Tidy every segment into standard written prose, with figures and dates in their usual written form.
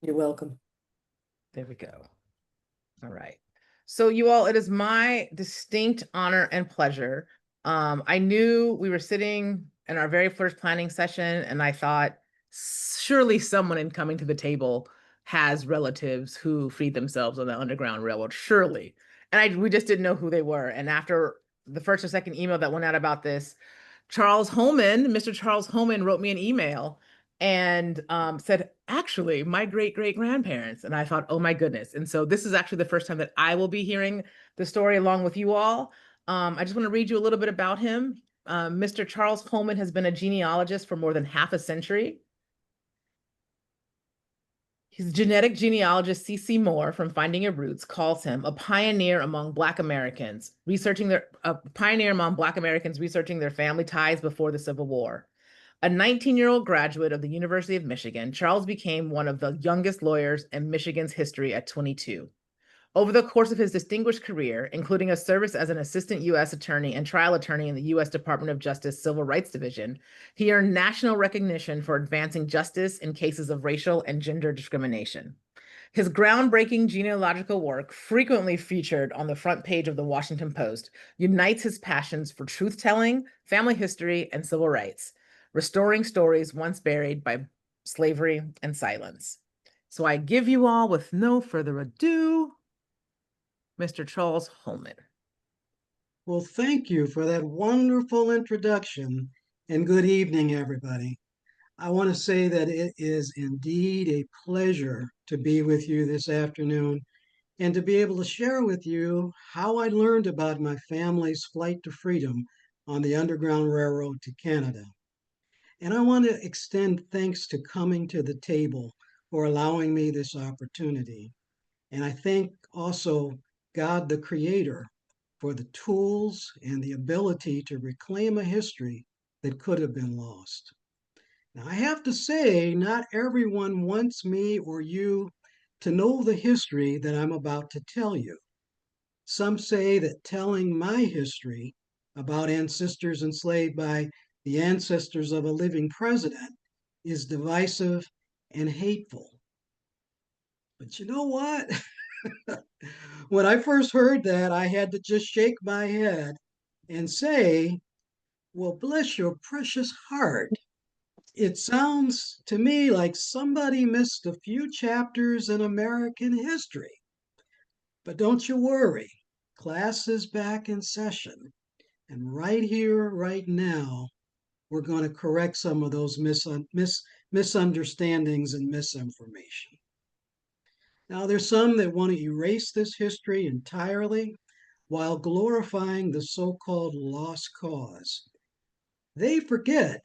You're welcome. There we go. All right. So you all, it is my distinct honor and pleasure. I knew we were sitting in our very first planning session, and I thought surely someone in coming to the table has relatives who freed themselves on the Underground Railroad. Surely. And we just didn't know who they were. And after the first or second email that went out about this, Charles Holman, Mr. Charles Holman wrote me an email and said, actually, my great great grandparents. And I thought, oh my goodness. And so this is actually the first time that I will be hearing the story along with you all. I just want to read you a little bit about him. Mr. Charles Holman has been a genealogist for more than half a century. His genetic genealogist, C.C. Moore from Finding Your Roots, calls him a pioneer among Black Americans, researching their family ties before the Civil War. A 19-year-old graduate of the University of Michigan, Charles became one of the youngest lawyers in Michigan's history at 22. Over the course of his distinguished career, including a service as an assistant U.S. attorney and trial attorney in the U.S. Department of Justice Civil Rights Division, he earned national recognition for advancing justice in cases of racial and gender discrimination. His groundbreaking genealogical work, frequently featured on the front page of the Washington Post, unites his passions for truth telling, family history, and civil rights, restoring stories once buried by slavery and silence. So I give you all, with no further ado, Mr. Charles Holman. Well, thank you for that wonderful introduction, and good evening, everybody. I want to say that it is indeed a pleasure to be with you this afternoon and to be able to share with you how I learned about my family's flight to freedom on the Underground Railroad to Canada. And I want to extend thanks to Coming to the Table for allowing me this opportunity. And I thank also God, the Creator, for the tools and the ability to reclaim a history that could have been lost. Now, I have to say, not everyone wants me or you to know the history that I'm about to tell you. Some say that telling my history about ancestors enslaved by the ancestors of a living president is divisive and hateful. But you know what? When I first heard that, I had to just shake my head and say, well, bless your precious heart. It sounds to me like somebody missed a few chapters in American history. But don't you worry, class is back in session. And right here, right now, we're going to correct some of those misunderstandings and misinformation. Now, there's some that want to erase this history entirely while glorifying the so called lost cause. They forget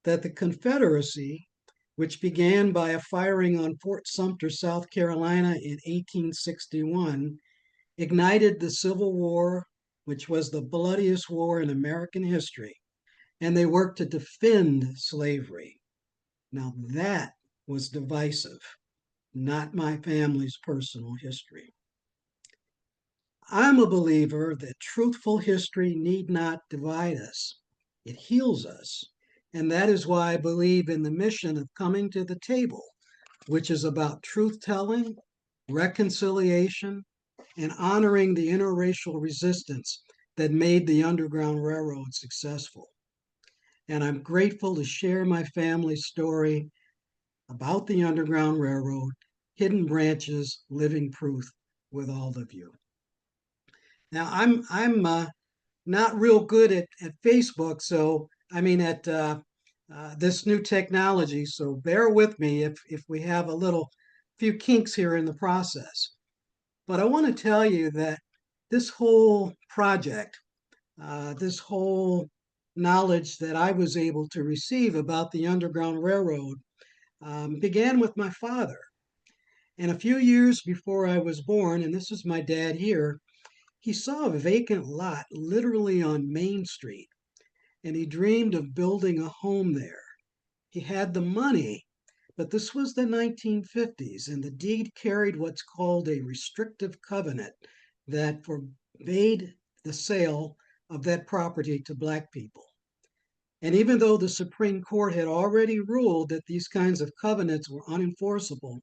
that the Confederacy, which began by a firing on Fort Sumter, South Carolina in 1861, ignited the Civil War, which was the bloodiest war in American history, and they worked to defend slavery. Now, that was divisive, not my family's personal history. I'm a believer that truthful history need not divide us, it heals us. And that is why I believe in the mission of Coming to the Table, which is about truth telling, reconciliation, and honoring the interracial resistance that made the Underground Railroad successful. And I'm grateful to share my family's story about the Underground Railroad, hidden branches, living proof with all of you. Now, I'm not real good at Facebook, so I mean at this new technology. So bear with me if we have a little few kinks here in the process. But I want to tell you that this whole project, this whole knowledge that I was able to receive about the Underground Railroad began with my father. And a few years before I was born, and this is my dad here, he saw a vacant lot literally on Main Street, and he dreamed of building a home there. He had the money, but this was the 1950s, and the deed carried what's called a restrictive covenant that forbade the sale of that property to Black people. And even though the Supreme Court had already ruled that these kinds of covenants were unenforceable,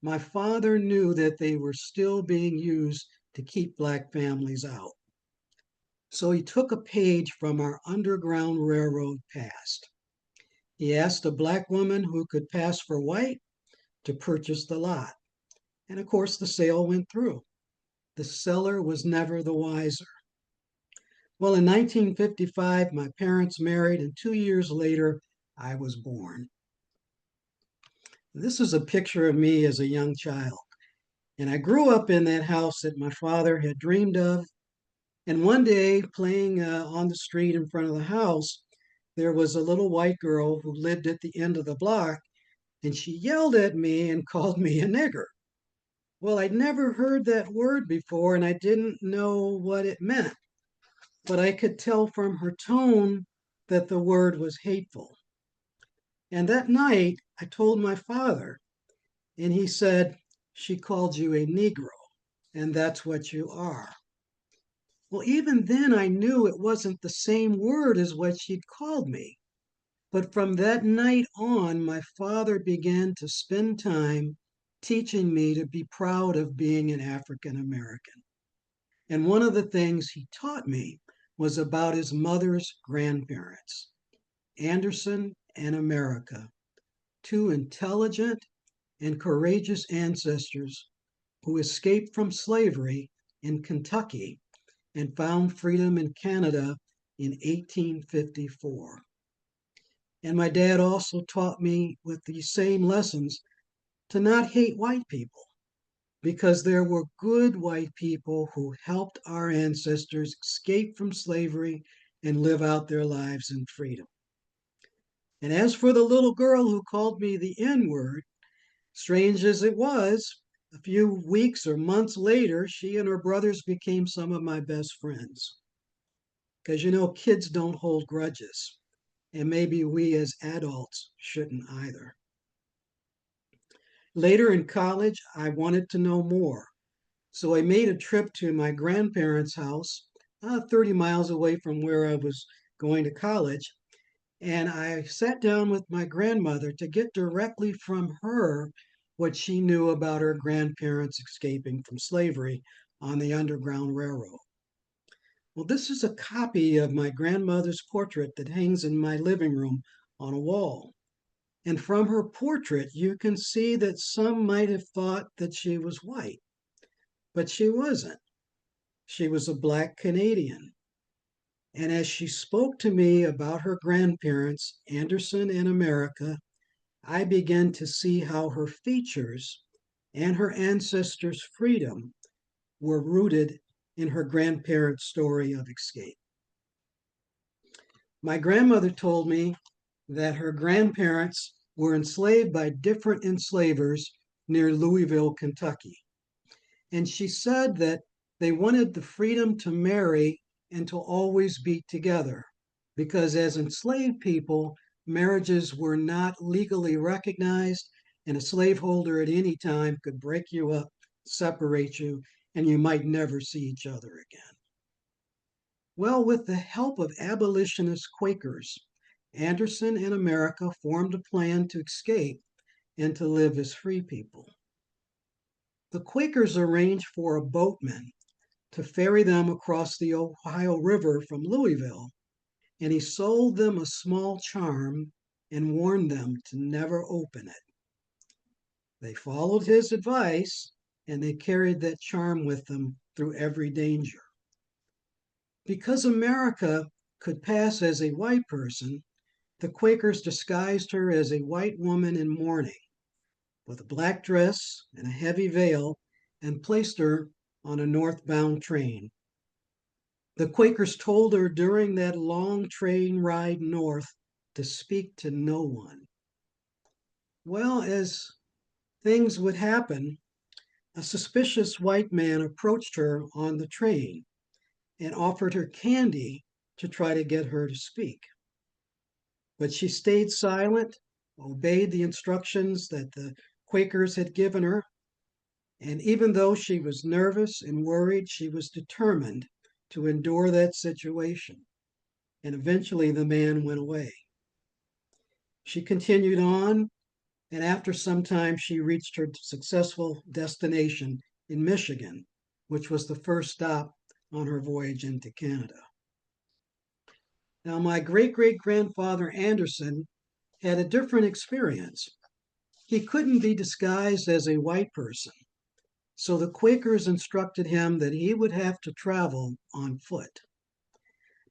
my father knew that they were still being used to keep black families out. So he took a page from our Underground Railroad past. He asked a black woman who could pass for white to purchase the lot. And of course, the sale went through. The seller was never the wiser. Well, in 1955, my parents married, and 2 years later, I was born. This is a picture of me as a young child. And I grew up in that house that my father had dreamed of. And one day, playing on the street in front of the house, there was a little white girl who lived at the end of the block, and she yelled at me and called me a nigger. Well, I'd never heard that word before, and I didn't know what it meant, but I could tell from her tone that the word was hateful. And that night, I told my father, and he said, "She called you a Negro, and that's what you are." Well, even then, I knew it wasn't the same word as what she'd called me. But from that night on, my father began to spend time teaching me to be proud of being an African American. And one of the things he taught me was about his mother's grandparents, Anderson and America, two intelligent and courageous ancestors who escaped from slavery in Kentucky and found freedom in Canada in 1854. And my dad also taught me with these same lessons to not hate white people because there were good white people who helped our ancestors escape from slavery and live out their lives in freedom. And as for the little girl who called me the N word, strange as it was, a few weeks or months later, she and her brothers became some of my best friends. Because kids don't hold grudges, and maybe we as adults shouldn't either. Later in college, I wanted to know more. So I made a trip to my grandparents' house, 30 miles away from where I was going to college. And I sat down with my grandmother to get directly from her what she knew about her grandparents escaping from slavery on the Underground Railroad. Well, this is a copy of my grandmother's portrait that hangs in my living room on a wall. And from her portrait, you can see that some might have thought that she was white, but she wasn't. She was a Black Canadian. And as she spoke to me about her grandparents, Anderson and America, I began to see how her features and her ancestors' freedom were rooted in her grandparents' story of escape. My grandmother told me that her grandparents were enslaved by different enslavers near Louisville, Kentucky. And she said that they wanted the freedom to marry and to always be together because, as enslaved people, marriages were not legally recognized, and a slaveholder at any time could break you up, separate you, and you might never see each other again. Well, with the help of abolitionist Quakers, Anderson and America formed a plan to escape and to live as free people. The Quakers arranged for a boatman to ferry them across the Ohio River from Louisville, and he sold them a small charm and warned them to never open it. They followed his advice, and they carried that charm with them through every danger. Because America could pass as a white person, the Quakers disguised her as a white woman in mourning with a black dress and a heavy veil and placed her on a northbound train. The Quakers told her during that long train ride north to speak to no one. Well, as things would happen, a suspicious white man approached her on the train and offered her candy to try to get her to speak. But she stayed silent, obeyed the instructions that the Quakers had given her, and even though she was nervous and worried, she was determined to endure that situation. And eventually the man went away. She continued on, And after some time, she reached her successful destination in Michigan, which was the first stop on her voyage into Canada. Now, my great great grandfather Anderson had a different experience. He couldn't be disguised as a white person, so the Quakers instructed him that he would have to travel on foot.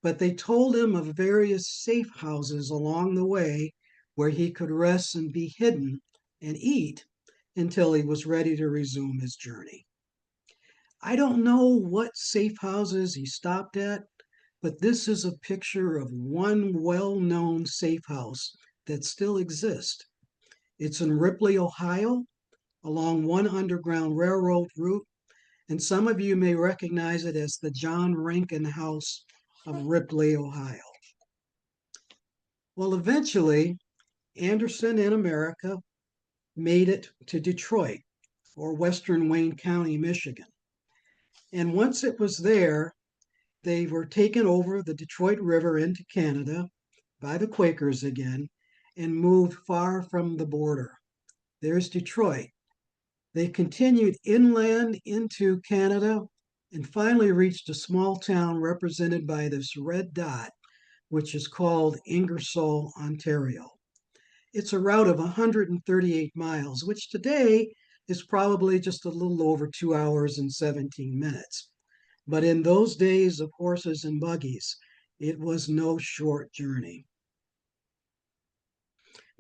But they told him of various safe houses along the way where he could rest and be hidden and eat until he was ready to resume his journey. I don't know what safe houses he stopped at, but this is a picture of one well known safe house that still exists. It's in Ripley, Ohio, along one Underground Railroad route, and some of you may recognize it as the John Rankin House of Ripley, Ohio. Well, eventually, Anderson and America made it to Detroit, or Western Wayne County, Michigan. And once it was there, they were taken over the Detroit River into Canada by the Quakers again and moved far from the border. There's Detroit. They continued inland into Canada and finally reached a small town represented by this red dot, which is called Ingersoll, Ontario. It's a route of 138 miles, which today is probably just a little over 2 hours and 17 minutes. But in those days of horses and buggies, it was no short journey.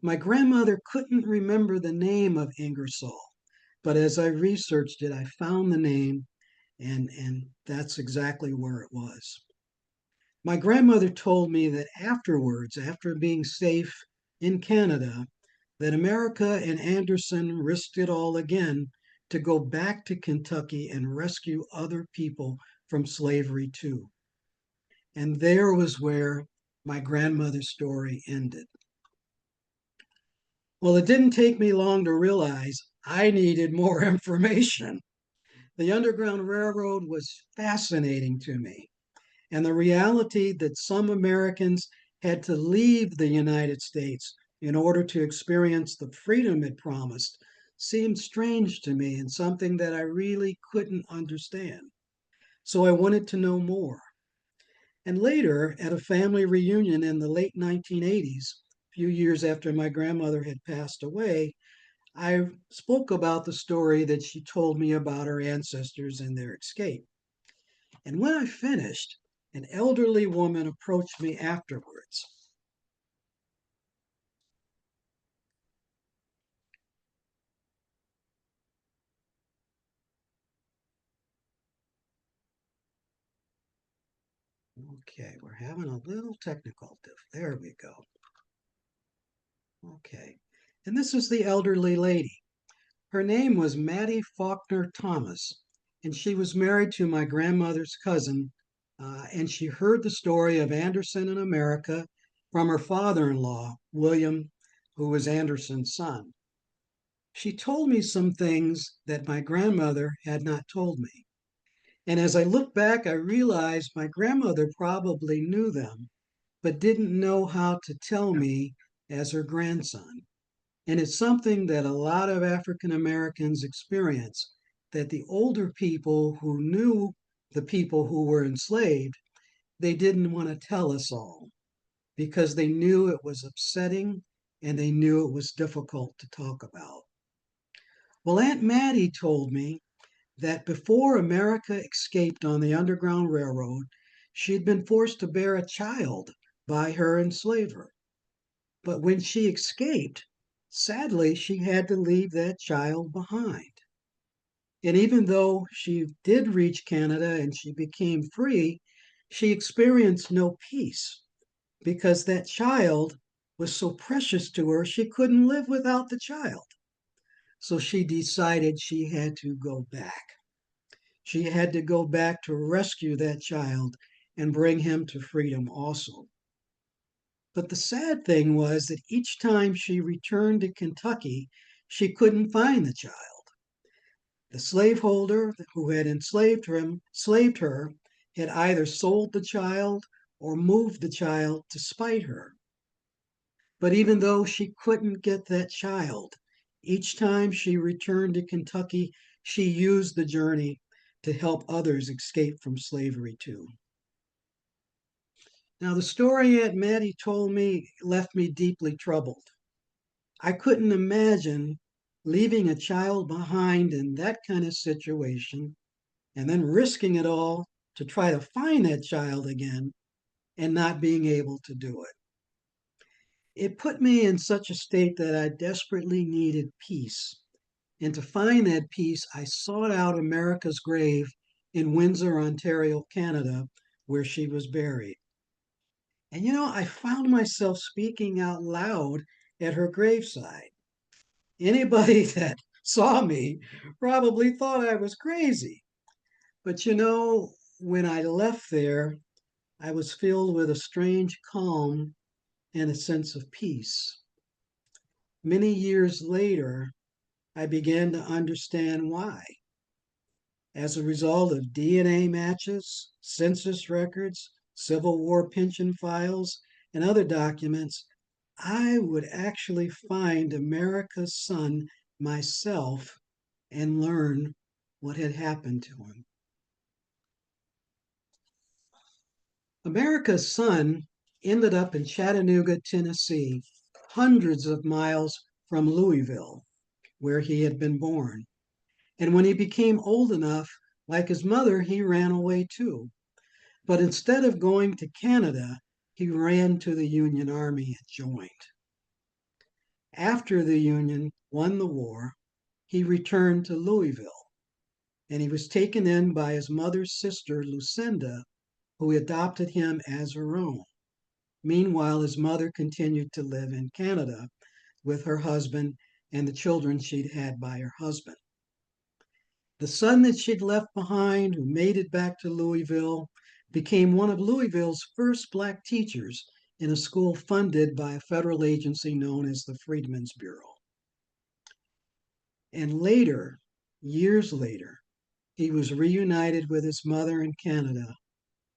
My grandmother couldn't remember the name of Ingersoll, but as I researched it, I found the name, and that's exactly where it was. My grandmother told me that afterwards, after being safe in Canada, that America and Anderson risked it all again to go back to Kentucky and rescue other people from slavery too. And there was where my grandmother's story ended. Well, it didn't take me long to realize I needed more information. The Underground Railroad was fascinating to me, and the reality that some Americans had to leave the United States in order to experience the freedom it promised seemed strange to me and something that I really couldn't understand. So I wanted to know more. And later, at a family reunion in the late 1980s, a few years after my grandmother had passed away, I spoke about the story that she told me about her ancestors and their escape. And when I finished, an elderly woman approached me afterwards. Okay, we're having a little technical diff. There we go. Okay. And this is the elderly lady. Her name was Mattie Faulkner Thomas, and she was married to my grandmother's cousin. And she heard the story of Anderson in America from her father in law, William, who was Anderson's son. She told me some things that my grandmother had not told me. And as I look back, I realized my grandmother probably knew them, but didn't know how to tell me as her grandson. And it's something that a lot of African Americans experience, that the older people who knew the people who were enslaved, they didn't want to tell us all because they knew it was upsetting and they knew it was difficult to talk about. Well, Aunt Mattie told me that before America escaped on the Underground Railroad, she had been forced to bear a child by her enslaver. But when she escaped, sadly, she had to leave that child behind. And even though she did reach Canada and she became free, she experienced no peace because that child was so precious to her, she couldn't live without the child. So she decided she had to go back. She had to go back to rescue that child and bring him to freedom also. But the sad thing was that each time she returned to Kentucky, she couldn't find the child. The slaveholder who had enslaved her had either sold the child or moved the child to spite her. But even though she couldn't get that child, Each time she returned to Kentucky, she used the journey to help others escape from slavery too. Now, the story Aunt Mattie told me left me deeply troubled. I couldn't imagine leaving a child behind in that kind of situation and then risking it all to try to find that child again and not being able to do it. It put me in such a state that I desperately needed peace. And to find that peace, I sought out America's grave in Windsor, Ontario, Canada, where she was buried. And I found myself speaking out loud at her graveside. Anybody that saw me probably thought I was crazy. But when I left there, I was filled with a strange calm and a sense of peace. Many years later, I began to understand why. As a result of DNA matches, census records, Civil War pension files, and other documents, I would actually find America's son myself and learn what had happened to him. America's son ended up in Chattanooga, Tennessee, hundreds of miles from Louisville, where he had been born. And when he became old enough, like his mother, he ran away too. But instead of going to Canada, he ran to the Union Army and joined. After the Union won the war, he returned to Louisville and he was taken in by his mother's sister, Lucinda, who adopted him as her own. Meanwhile, his mother continued to live in Canada with her husband and the children she'd had by her husband. The son that she'd left behind, who made it back to Louisville, became one of Louisville's first black teachers in a school funded by a federal agency known as the Freedmen's Bureau. And later, years later, he was reunited with his mother in Canada,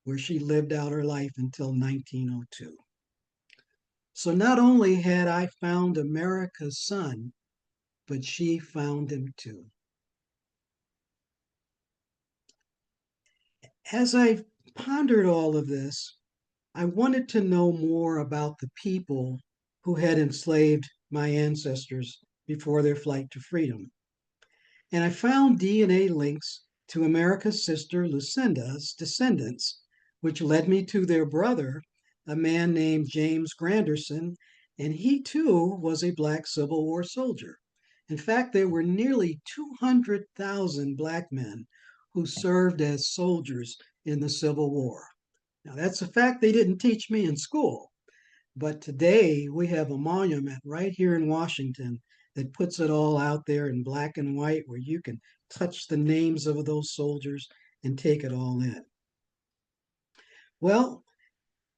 where she lived out her life until 1902. So not only had I found America's son, but she found him too. As I pondered all of this, I wanted to know more about the people who had enslaved my ancestors before their flight to freedom. And I found DNA links to America's sister Lucinda's descendants, which led me to their brother, a man named James Granderson, and he too was a black Civil War soldier. In fact, there were nearly 200,000 black men who served as soldiers in the Civil War. Now, that's a fact they didn't teach me in school, but today we have a monument right here in Washington that puts it all out there in black and white where you can touch the names of those soldiers and take it all in. Well,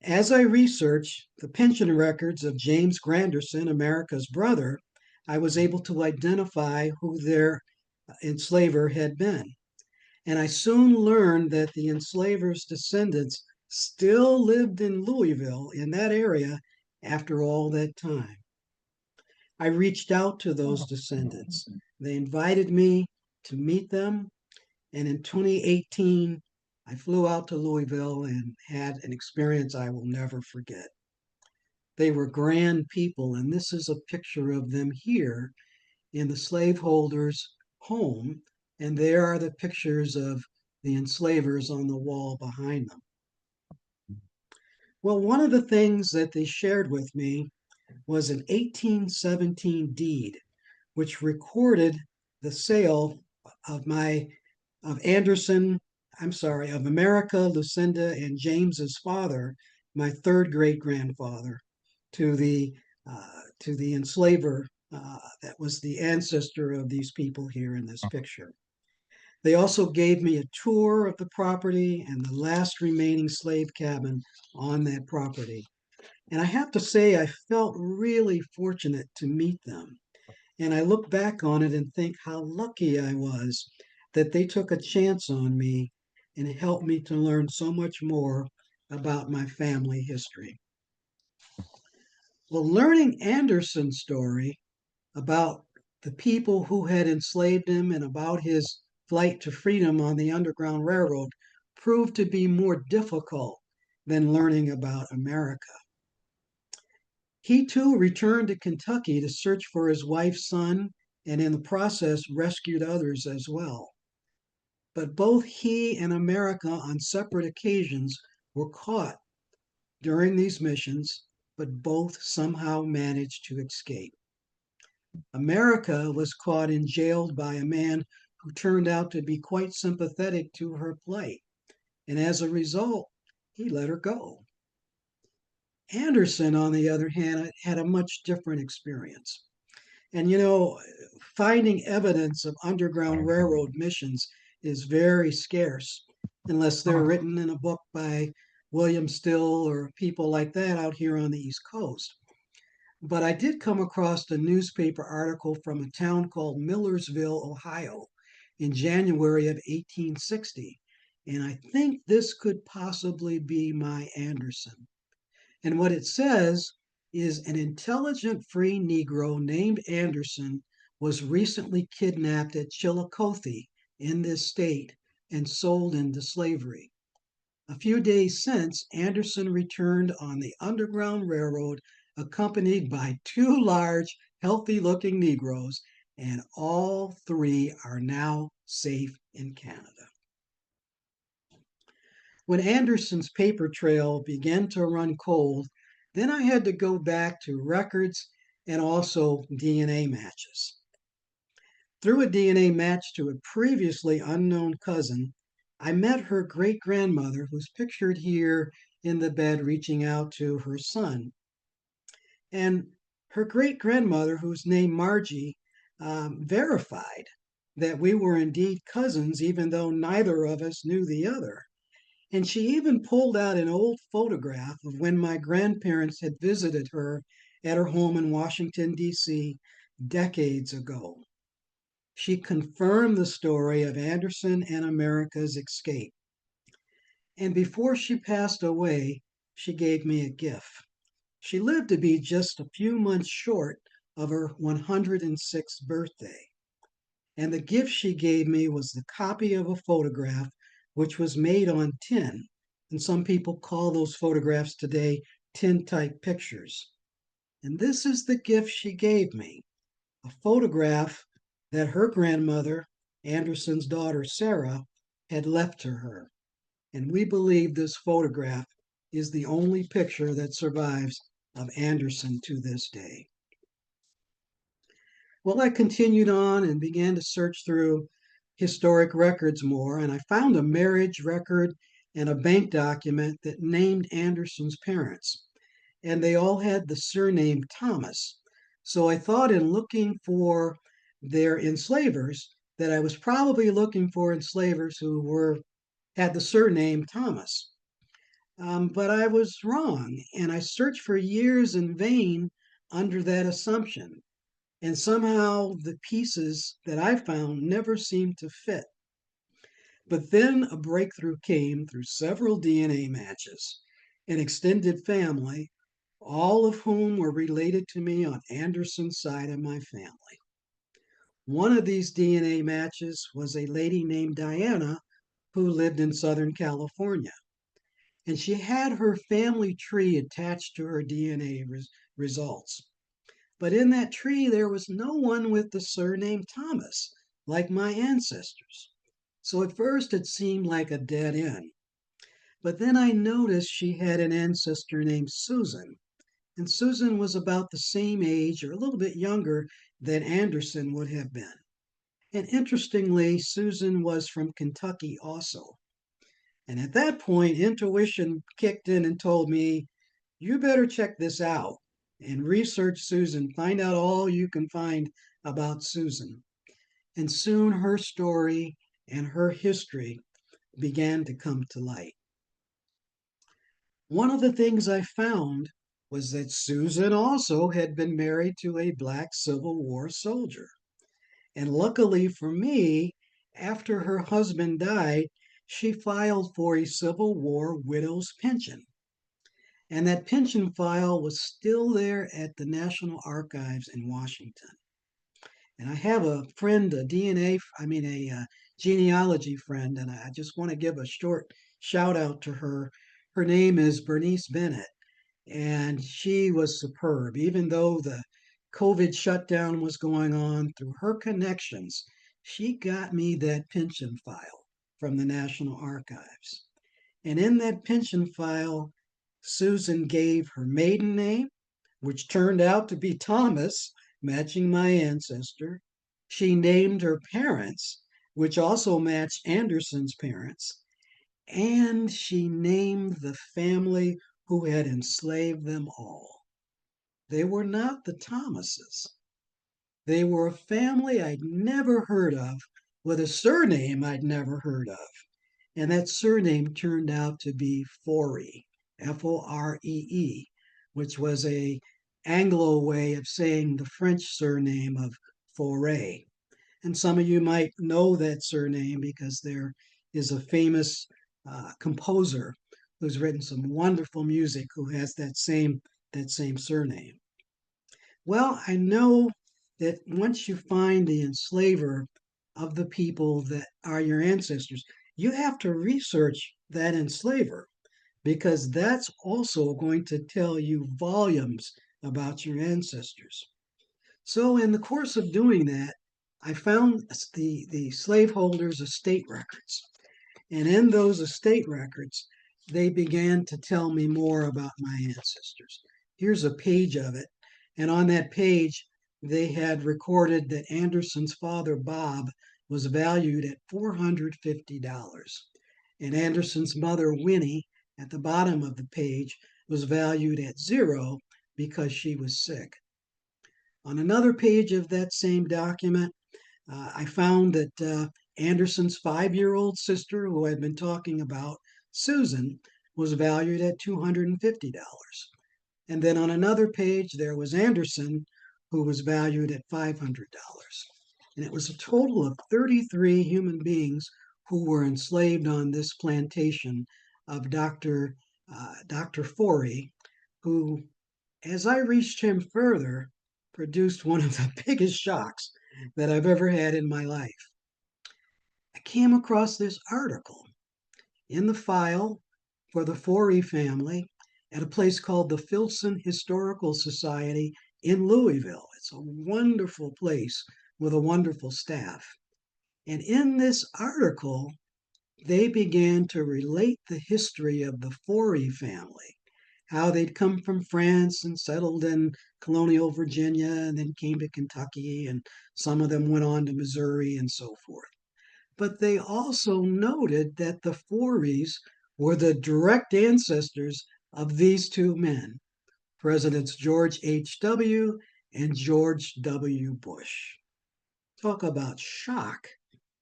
as I researched the pension records of James Granderson, America's brother, I was able to identify who their enslaver had been. And I soon learned that the enslavers' descendants still lived in Louisville, in that area, after all that time. I reached out to those descendants. They invited me to meet them. And in 2018, I flew out to Louisville and had an experience I will never forget. They were grand people, and this is a picture of them here in the slaveholders' home. And there are the pictures of the enslavers on the wall behind them. Well, one of the things that they shared with me was an 1817 deed, which recorded the sale of of Anderson, of America, Lucinda, and James's father, my third great grandfather, to the enslaver that was the ancestor of these people here in this picture. They also gave me a tour of the property and the last remaining slave cabin on that property. And I have to say, I felt really fortunate to meet them. And I look back on it and think how lucky I was that they took a chance on me and helped me to learn so much more about my family history. Well, learning Anderson's story about the people who had enslaved him and about his flight to freedom on the Underground Railroad proved to be more difficult than learning about America. He too returned to Kentucky to search for his wife's son and in the process rescued others as well. But both he and America on separate occasions were caught during these missions, but both somehow managed to escape. America was caught and jailed by a man who turned out to be quite sympathetic to her plight, and as a result, he let her go. Anderson, on the other hand, had a much different experience. And finding evidence of Underground Railroad missions is very scarce unless they're written in a book by William Still or people like that out here on the East Coast. But I did come across a newspaper article from a town called Millersville, Ohio, in January of 1860. And I think this could possibly be my Anderson. And what it says is an intelligent free Negro named Anderson was recently kidnapped at Chillicothe in this state and sold into slavery. A few days since, Anderson returned on the Underground Railroad accompanied by two large, healthy looking Negroes, and all three are now safe in Canada. When Anderson's paper trail began to run cold, then I had to go back to records and also DNA matches. Through a DNA match to a previously unknown cousin, I met her great grandmother, who's pictured here in the bed reaching out to her son. And her great grandmother, who's named Margie, verified that we were indeed cousins, even though neither of us knew the other. And she even pulled out an old photograph of when my grandparents had visited her at her home in Washington, D.C., decades ago. She confirmed the story of Anderson and America's escape. And before she passed away, she gave me a gift. She lived to be just a few months short of her 106th birthday. And the gift she gave me was the copy of a photograph which was made on tin. And some people call those photographs today tintype pictures. And this is the gift she gave me, a photograph that her grandmother, Anderson's daughter Sarah, had left to her. And we believe this photograph is the only picture that survives of Anderson to this day. Well, I continued on and began to search through historic records more, and I found a marriage record and a bank document that named Anderson's parents, and they all had the surname Thomas. So I thought in looking for their enslavers that I was probably looking for enslavers who had the surname Thomas. But I was wrong, and I searched for years in vain under that assumption. And somehow the pieces that I found never seemed to fit. But then a breakthrough came through several DNA matches, an extended family, all of whom were related to me on Anderson's side of my family. One of these DNA matches was a lady named Diana who lived in Southern California. And she had her family tree attached to her DNA results. But in that tree, there was no one with the surname Thomas, like my ancestors. So at first, it seemed like a dead end. But then I noticed she had an ancestor named Susan. And Susan was about the same age or a little bit younger than Anderson would have been. And interestingly, Susan was from Kentucky also. And at that point, intuition kicked in and told me, you better check this out and research Susan, find out all you can find about Susan. And soon her story and her history began to come to light. One of the things I found was that Susan also had been married to a black Civil War soldier. And luckily for me, after her husband died, she filed for a Civil War widow's pension. And that pension file was still there at the National Archives in Washington. And I have a friend, a DNA, I mean, a genealogy friend, and I just want to give a short shout out to her. Her name is Bernice Bennett, and she was superb. Even though the COVID shutdown was going on, through her connections, she got me that pension file from the National Archives. And in that pension file, Susan gave her maiden name, which turned out to be Thomas, matching my ancestor. She named her parents, which also matched Anderson's parents. And she named the family who had enslaved them all. They were not the Thomases. They were a family I'd never heard of with a surname I'd never heard of. And that surname turned out to be Foree, Foree, which was a Anglo way of saying the French surname of Foray. And some of you might know that surname because there is a famous composer who's written some wonderful music who has that same surname. Well, I know that once you find the enslaver of the people that are your ancestors, you have to research that enslaver because that's also going to tell you volumes about your ancestors. So, in the course of doing that, I found the slaveholders' estate records. And in those estate records, they began to tell me more about my ancestors. Here's a page of it. And on that page, they had recorded that Anderson's father, Bob, was valued at $450. And Anderson's mother, Winnie, at the bottom of the page, was valued at zero because she was sick. On another page of that same document, I found that Anderson's 5-year-old sister, who I'd been talking about, Susan, was valued at $250. And then on another page, there was Anderson, who was valued at $500. And it was a total of 33 human beings who were enslaved on this plantation of Dr. Forey, who, as I reached him further, produced one of the biggest shocks that I've ever had in my life. I came across this article in the file for the Forey family at a place called the Filson Historical Society in Louisville. It's a wonderful place with a wonderful staff. And in this article, they began to relate the history of the Forey family, how they'd come from France and settled in colonial Virginia and then came to Kentucky, and some of them went on to Missouri and so forth. But they also noted that the Foreys were the direct ancestors of these two men, Presidents George H.W. and George W. Bush. Talk about shock.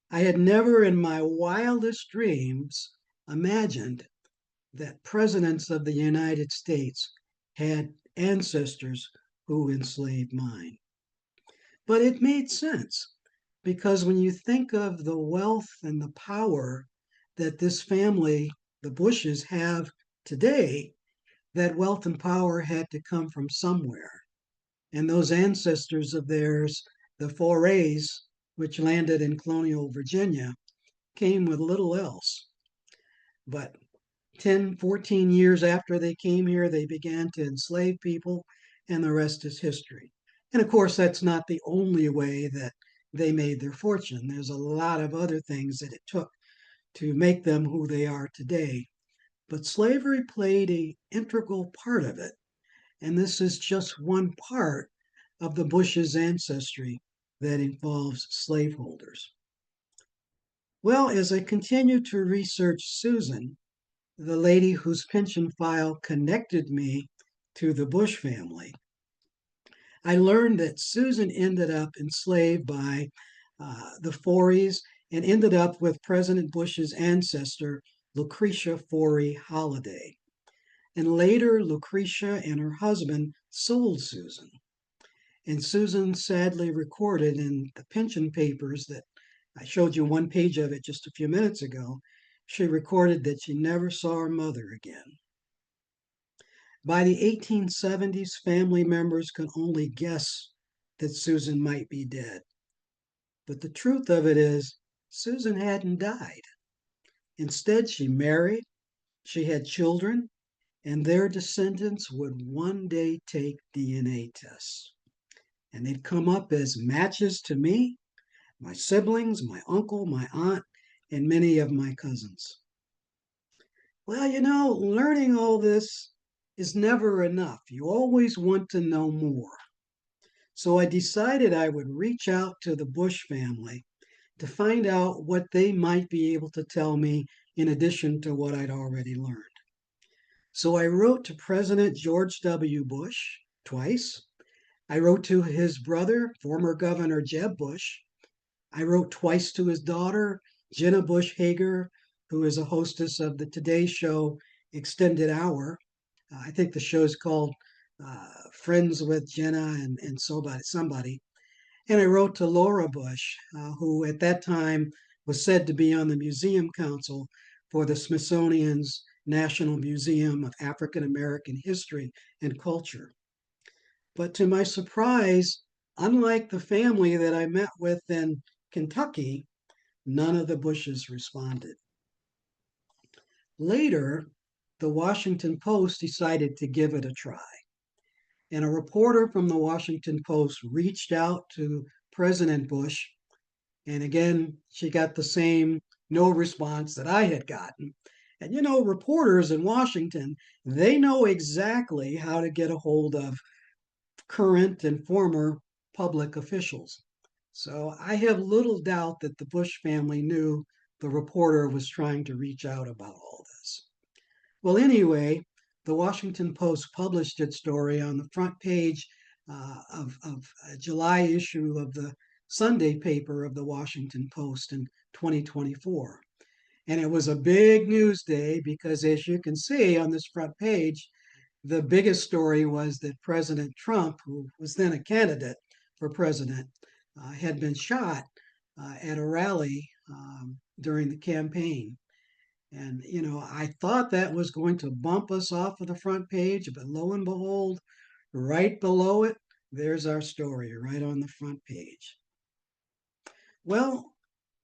I had never in my wildest dreams imagined that presidents of the United States had ancestors who enslaved mine. But it made sense because when you think of the wealth and the power that this family, the Bushes, have today, that wealth and power had to come from somewhere. And those ancestors of theirs, the Forays, which landed in colonial Virginia, came with little else. But 10, 14 years after they came here, they began to enslave people, and the rest is history. And of course, that's not the only way that they made their fortune. There's a lot of other things that it took to make them who they are today. But slavery played an integral part of it. And this is just one part of the Bush's ancestry that involves slaveholders. Well, as I continued to research Susan, the lady whose pension file connected me to the Bush family, I learned that Susan ended up enslaved by the Foreys and ended up with President Bush's ancestor, Lucretia Forey Holliday. And later, Lucretia and her husband sold Susan. And Susan sadly recorded in the pension papers that I showed you one page of it just a few minutes ago. She recorded that she never saw her mother again. By the 1870s, family members could only guess that Susan might be dead. But the truth of it is, Susan hadn't died. Instead, she married, she had children, and their descendants would one day take DNA tests. And they'd come up as matches to me, my siblings, my uncle, my aunt, and many of my cousins. Well, learning all this is never enough. You always want to know more. So I decided I would reach out to the Bush family to find out what they might be able to tell me in addition to what I'd already learned. So I wrote to President George W. Bush twice. I wrote to his brother, former Governor Jeb Bush. I wrote twice to his daughter, Jenna Bush Hager, who is a hostess of the Today Show Extended Hour. I think the show's called Friends with Jenna and somebody. And I wrote to Laura Bush, who at that time was said to be on the museum council for the Smithsonian's National Museum of African American History and Culture. But to my surprise, unlike the family that I met with in Kentucky, none of the Bushes responded. Later, the Washington Post decided to give it a try. And a reporter from the Washington Post reached out to President Bush. And again, she got the same no response that I had gotten. And reporters in Washington, they know exactly how to get a hold of current and former public officials. So I have little doubt that the Bush family knew the reporter was trying to reach out about all this. Well, anyway, the Washington Post published its story on the front page of a July issue of the Sunday paper of the Washington Post in 2024. And it was a big news day because, as you can see on this front page, the biggest story was that President Trump, who was then a candidate for president, had been shot at a rally during the campaign. And, I thought that was going to bump us off of the front page, but lo and behold, right below it, there's our story right on the front page. Well,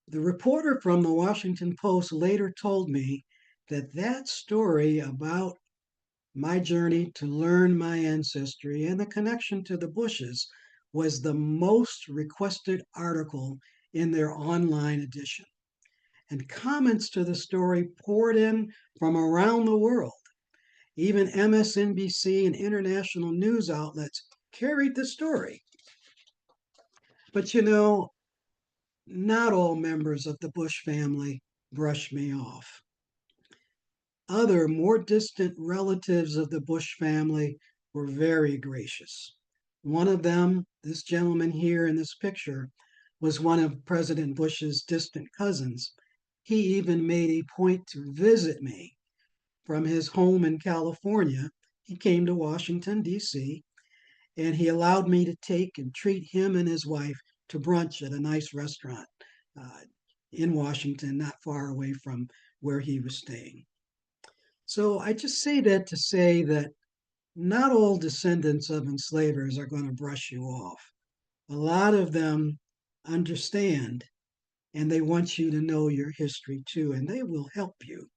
the reporter from the Washington Post later told me that that story about my journey to learn my ancestry and the connection to the Bushes was the most requested article in their online edition. And comments to the story poured in from around the world. Even MSNBC and international news outlets carried the story. But not all members of the Bush family brushed me off. Other, more distant relatives of the Bush family were very gracious. One of them, this gentleman here in this picture, was one of President Bush's distant cousins. He even made a point to visit me from his home in California. He came to Washington, D.C., and he allowed me to take and treat him and his wife to brunch at a nice restaurant uh, in Washington, not far away from where he was staying. So I just say that to say that not all descendants of enslavers are going to brush you off. A lot of them understand and they want you to know your history too, and they will help you.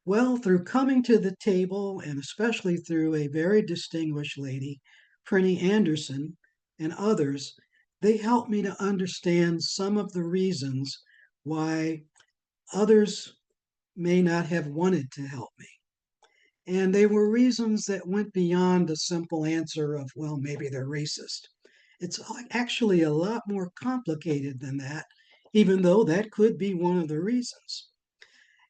Well, through coming to the table, and especially through a very distinguished lady, Prinny Anderson, and others, they helped me to understand some of the reasons why others may not have wanted to help me. And they were reasons that went beyond a simple answer of, well, maybe they're racist. It's actually a lot more complicated than that, even though that could be one of the reasons.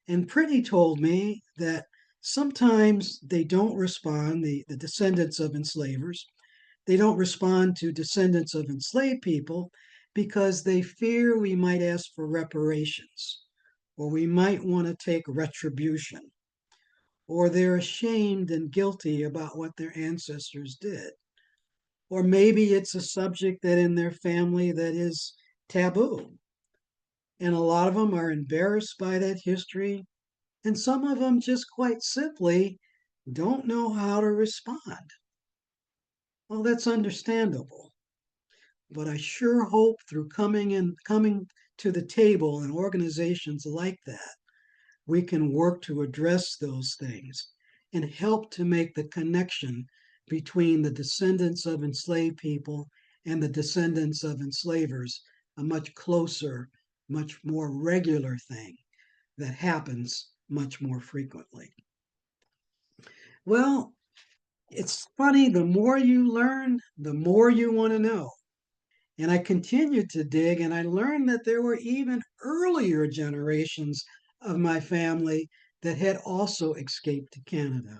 And Pretty told me that sometimes they don't respond, the descendants of enslavers, they don't respond to descendants of enslaved people because they fear we might ask for reparations or we might want to take retribution or they're ashamed and guilty about what their ancestors did. Or maybe it's a subject that in their family that is taboo. And a lot of them are embarrassed by that history. And some of them just quite simply don't know how to respond. Well, that's understandable. but I sure hope through coming to the table and organizations like that, we can work to address those things and help to make the connection between the descendants of enslaved people and the descendants of enslavers a much closer, much more regular thing that happens much more frequently. Well, it's funny, the more you learn, the more you want to know. And I continued to dig, and I learned that there were even earlier generations of my family that had also escaped to Canada.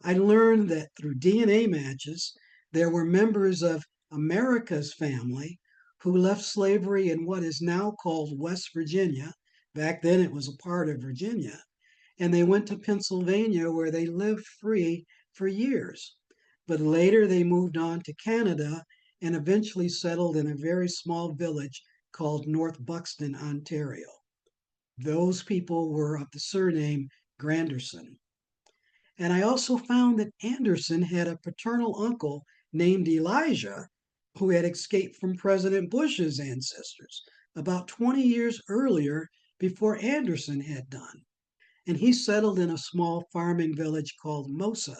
I learned that through DNA matches, there were members of America's family who left slavery in what is now called West Virginia. Back then, it was a part of Virginia. And they went to Pennsylvania where they lived free for years. But later, they moved on to Canada and eventually settled in a very small village called North Buxton, Ontario. Those people were of the surname Granderson. And I also found that Anderson had a paternal uncle named Elijah who had escaped from President Bush's ancestors about 20 years earlier before Anderson had done. And he settled in a small farming village called Mosa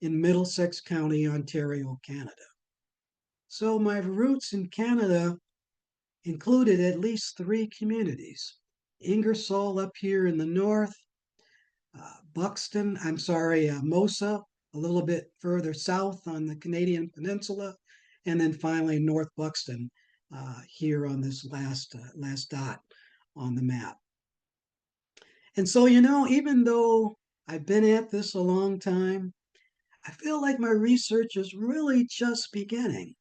in Middlesex County, Ontario, Canada. So my roots in Canada included at least three communities: Ingersoll up here in the north, Mosa, a little bit further south on the Canadian Peninsula, and then finally North Buxton here on this last dot on the map. And so, even though I've been at this a long time, I feel like my research is really just beginning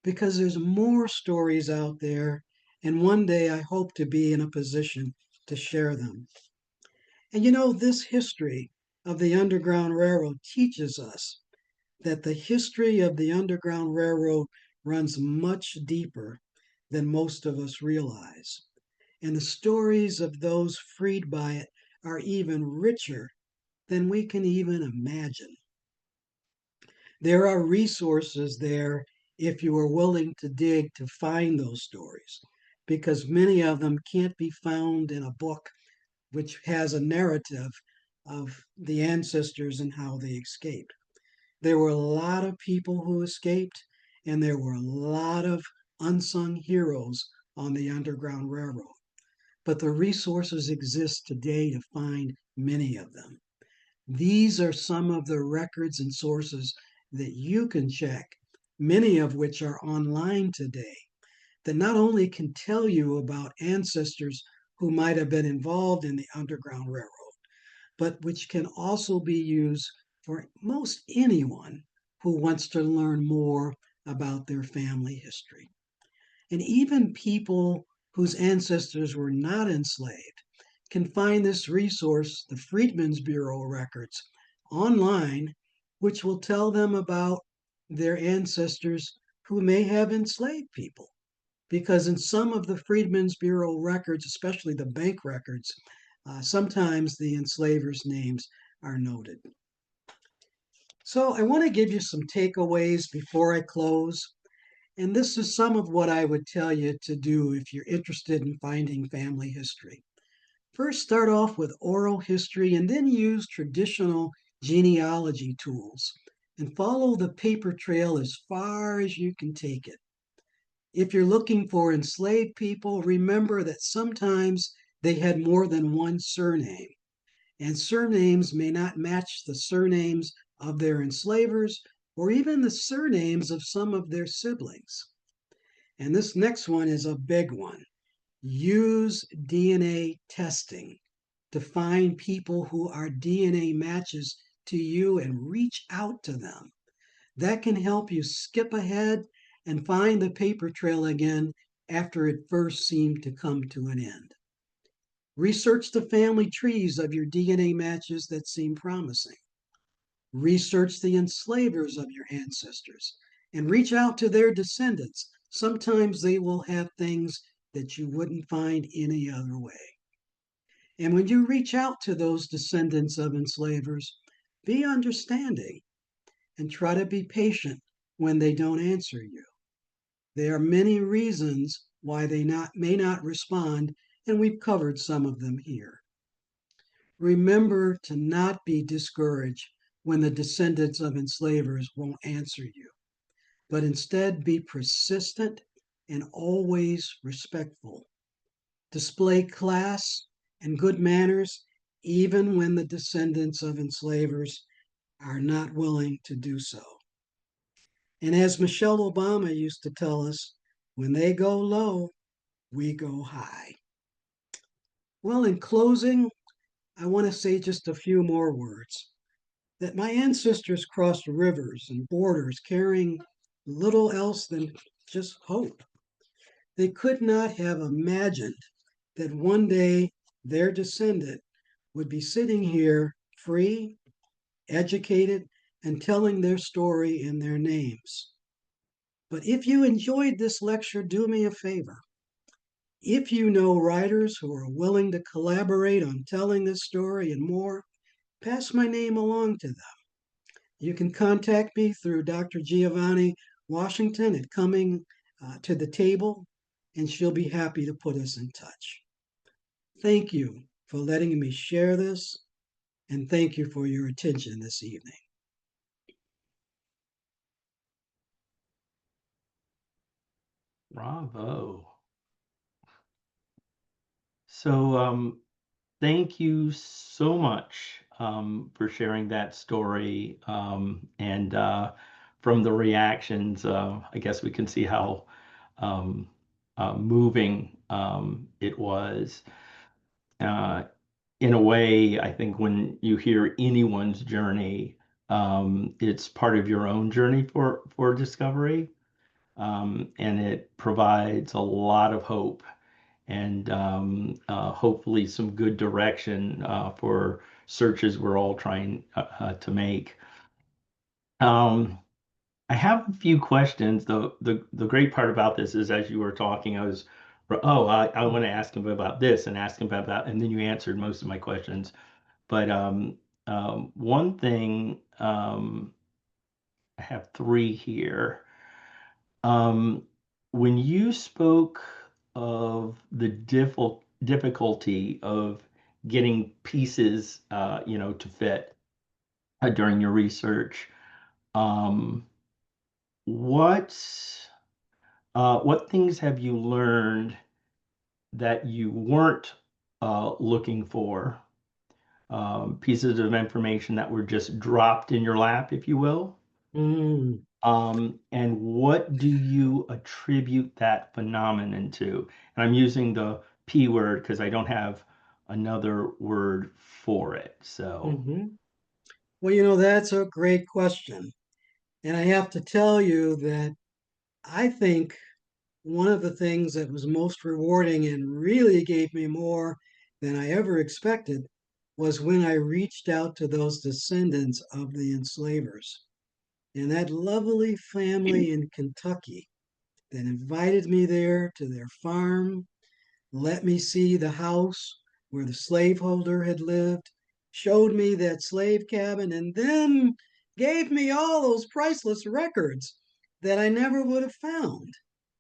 because there's more stories out there, and one day I hope to be in a position to share them. And this history of the Underground Railroad teaches us that the history of the Underground Railroad runs much deeper than most of us realize. And the stories of those freed by it are even richer than we can even imagine. There are resources there if you are willing to dig to find those stories, because many of them can't be found in a book which has a narrative of the ancestors and how they escaped. There were a lot of people who escaped, and there were a lot of unsung heroes on the Underground Railroad. But the resources exist today to find many of them. These are some of the records and sources that you can check, many of which are online today, that not only can tell you about ancestors who might have been involved in the Underground Railroad, but which can also be used for most anyone who wants to learn more about their family history. And even people whose ancestors were not enslaved can find this resource, the Freedmen's Bureau records, online, which will tell them about their ancestors who may have enslaved people. Because in some of the Freedmen's Bureau records, especially the bank records, sometimes the enslavers' names are noted. So I want to give you some takeaways before I close. And this is some of what I would tell you to do if you're interested in finding family history. First, start off with oral history and then use traditional genealogy tools and follow the paper trail as far as you can take it. If you're looking for enslaved people, remember that sometimes they had more than one surname, and surnames may not match the surnames of their enslavers or even the surnames of some of their siblings. And this next one is a big one. Use DNA testing to find people who are DNA matches to you and reach out to them. That can help you skip ahead and find the paper trail again after it first seemed to come to an end. Research the family trees of your DNA matches that seem promising. Research the enslavers of your ancestors and reach out to their descendants. Sometimes they will have things that you wouldn't find any other way. And when you reach out to those descendants of enslavers, be understanding and try to be patient when they don't answer you. There are many reasons why may not respond, and we've covered some of them here. Remember to not be discouraged when the descendants of enslavers won't answer you, but instead be persistent and always respectful. Display class and good manners even when the descendants of enslavers are not willing to do so. And as Michelle Obama used to tell us, when they go low, we go high. Well, in closing, I want to say just a few more words. That my ancestors crossed rivers and borders carrying little else than just hope. They could not have imagined that one day their descendant would be sitting here free, educated, and telling their story in their names. But if you enjoyed this lecture, do me a favor. If you know writers who are willing to collaborate on telling this story and more, pass my name along to them. You can contact me through Dr. Giovanni Washington at Coming to the Table, and she'll be happy to put us in touch. Thank you for letting me share this, and thank you for your attention this evening. Bravo. So, thank you so much for sharing that story. And from the reactions, I guess we can see how um, moving it was. Uh, in a way, I think when you hear anyone's journey, it's part of your own journey for discovery, and it provides a lot of hope and hopefully some good direction for searches we're all trying to make. Um, I have a few questions. The great part about this is as you were talking, I was, oh, I want to ask him about this and ask him about that, and then you answered most of my questions. But one thing, I have three here. Um, when you spoke of the difficulty of getting pieces, to fit during your research, um, what what things have you learned that you weren't looking for? Pieces of information that were just dropped in your lap, if you will. Mm, And what do you attribute that phenomenon to? And I'm using the P word because I don't have another word for it. So, hmm Well, that's a great question. And I have to tell you that I think one of the things that was most rewarding and really gave me more than I ever expected was when I reached out to those descendants of the enslavers and that lovely family in Kentucky that invited me there to their farm, let me see the house where the slaveholder had lived, showed me that slave cabin, and then gave me all those priceless records that I never would have found.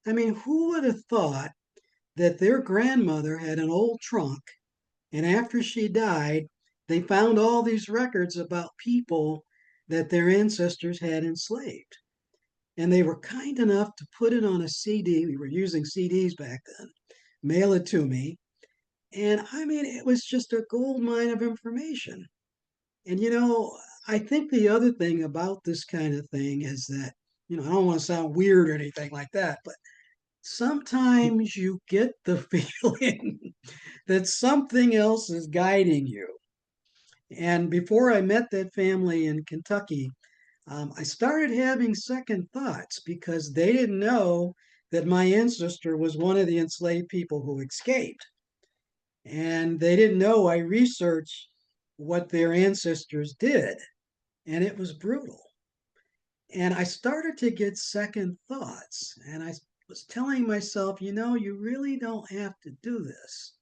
I mean, who would have thought that their grandmother had an old trunk, and after she died, they found all these records about people that their ancestors had enslaved? And they were kind enough to put it on a CD. We were using CDs back then, mail it to me. And I mean, it was just a gold mine of information. And I think the other thing about this kind of thing is that, I don't want to sound weird or anything like that, but sometimes you get the feeling that something else is guiding you. And before I met that family in Kentucky, I started having second thoughts because they didn't know that my ancestor was one of the enslaved people who escaped. And they didn't know I researched what their ancestors did, and it was brutal. And I started to get second thoughts, and I was telling myself, you really don't have to do this.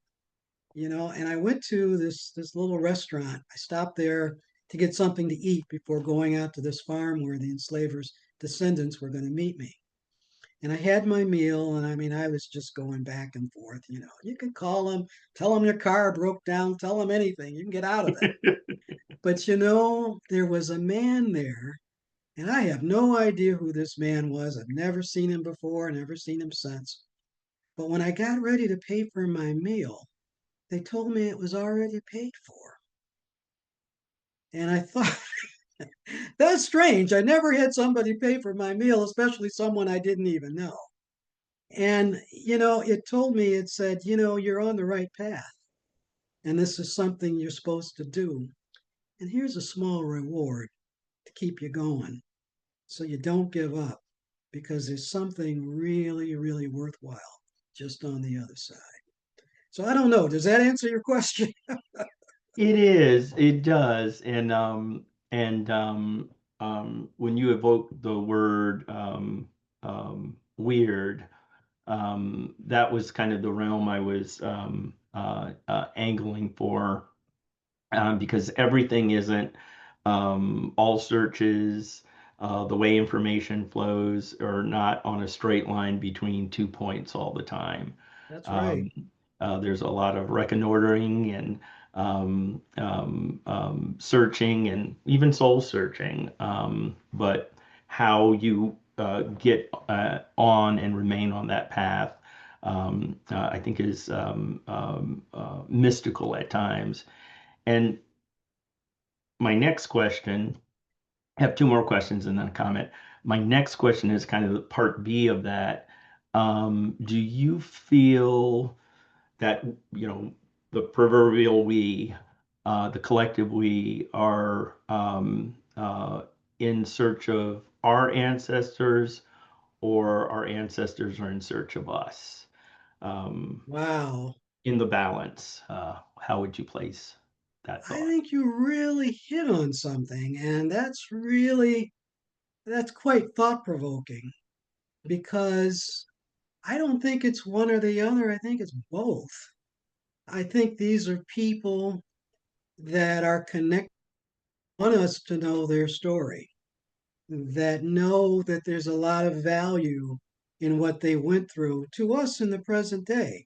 And I went to this little restaurant. I stopped there to get something to eat before going out to this farm where the enslavers' descendants were going to meet me. And I had my meal, and I mean, I was just going back and forth. You know, you could call them, tell them your car broke down, tell them anything. You can get out of it. But you know, there was a man there, and I have no idea who this man was. I've never seen him before, never seen him since. But when I got ready to pay for my meal, they told me it was already paid for. And I thought, that's strange. I never had somebody pay for my meal, especially someone I didn't even know. And, you know, it told me, it said, you know, you're on the right path. And this is something you're supposed to do. And here's a small reward to keep you going so you don't give up because there's something really, really worthwhile just on the other side. So I don't know. Does that answer your question? It is, it does. And when you evoke the word weird, that was kind of the realm I was angling for, because everything isn't all searches, the way information flows are not on a straight line between 2 points all the time. That's right. Um, there's a lot of reconnoitering and searching and even soul searching. But how you get on and remain on that path, I think is mystical at times. And my next question, I have two more questions and then a comment. My next question is kind of the part B of that. Do you feel that, you know, the proverbial we, the collective we, are in search of our ancestors, or our ancestors are in search of us? Um, Wow. in the balance, how would you place that I thought? think you really hit on something, and that's quite thought provoking because I don't think it's one or the other. I think it's both. I think these are people that are connected, want us to know their story, that know that there's a lot of value in what they went through to us in the present day.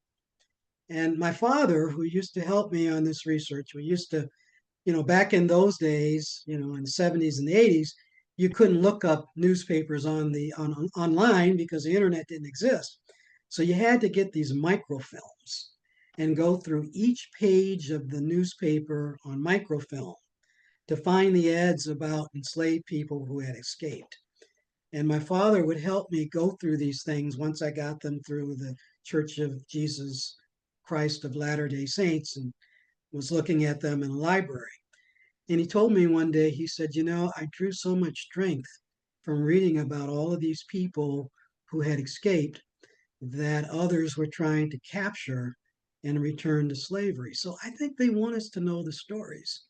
And my father, who used to help me on this research, we used to, you know, back in those days, you know, in the 70s and the 80s, you couldn't look up newspapers online because the internet didn't exist. So you had to get these microfilms and go through each page of the newspaper on microfilm to find the ads about enslaved people who had escaped. And my father would help me go through these things once I got them through the Church of Jesus Christ of Latter day Saints and was looking at them in a library. And he told me one day, he said, you know, I drew so much strength from reading about all of these people who had escaped that others were trying to capture and return to slavery. So I think they want us to know the stories.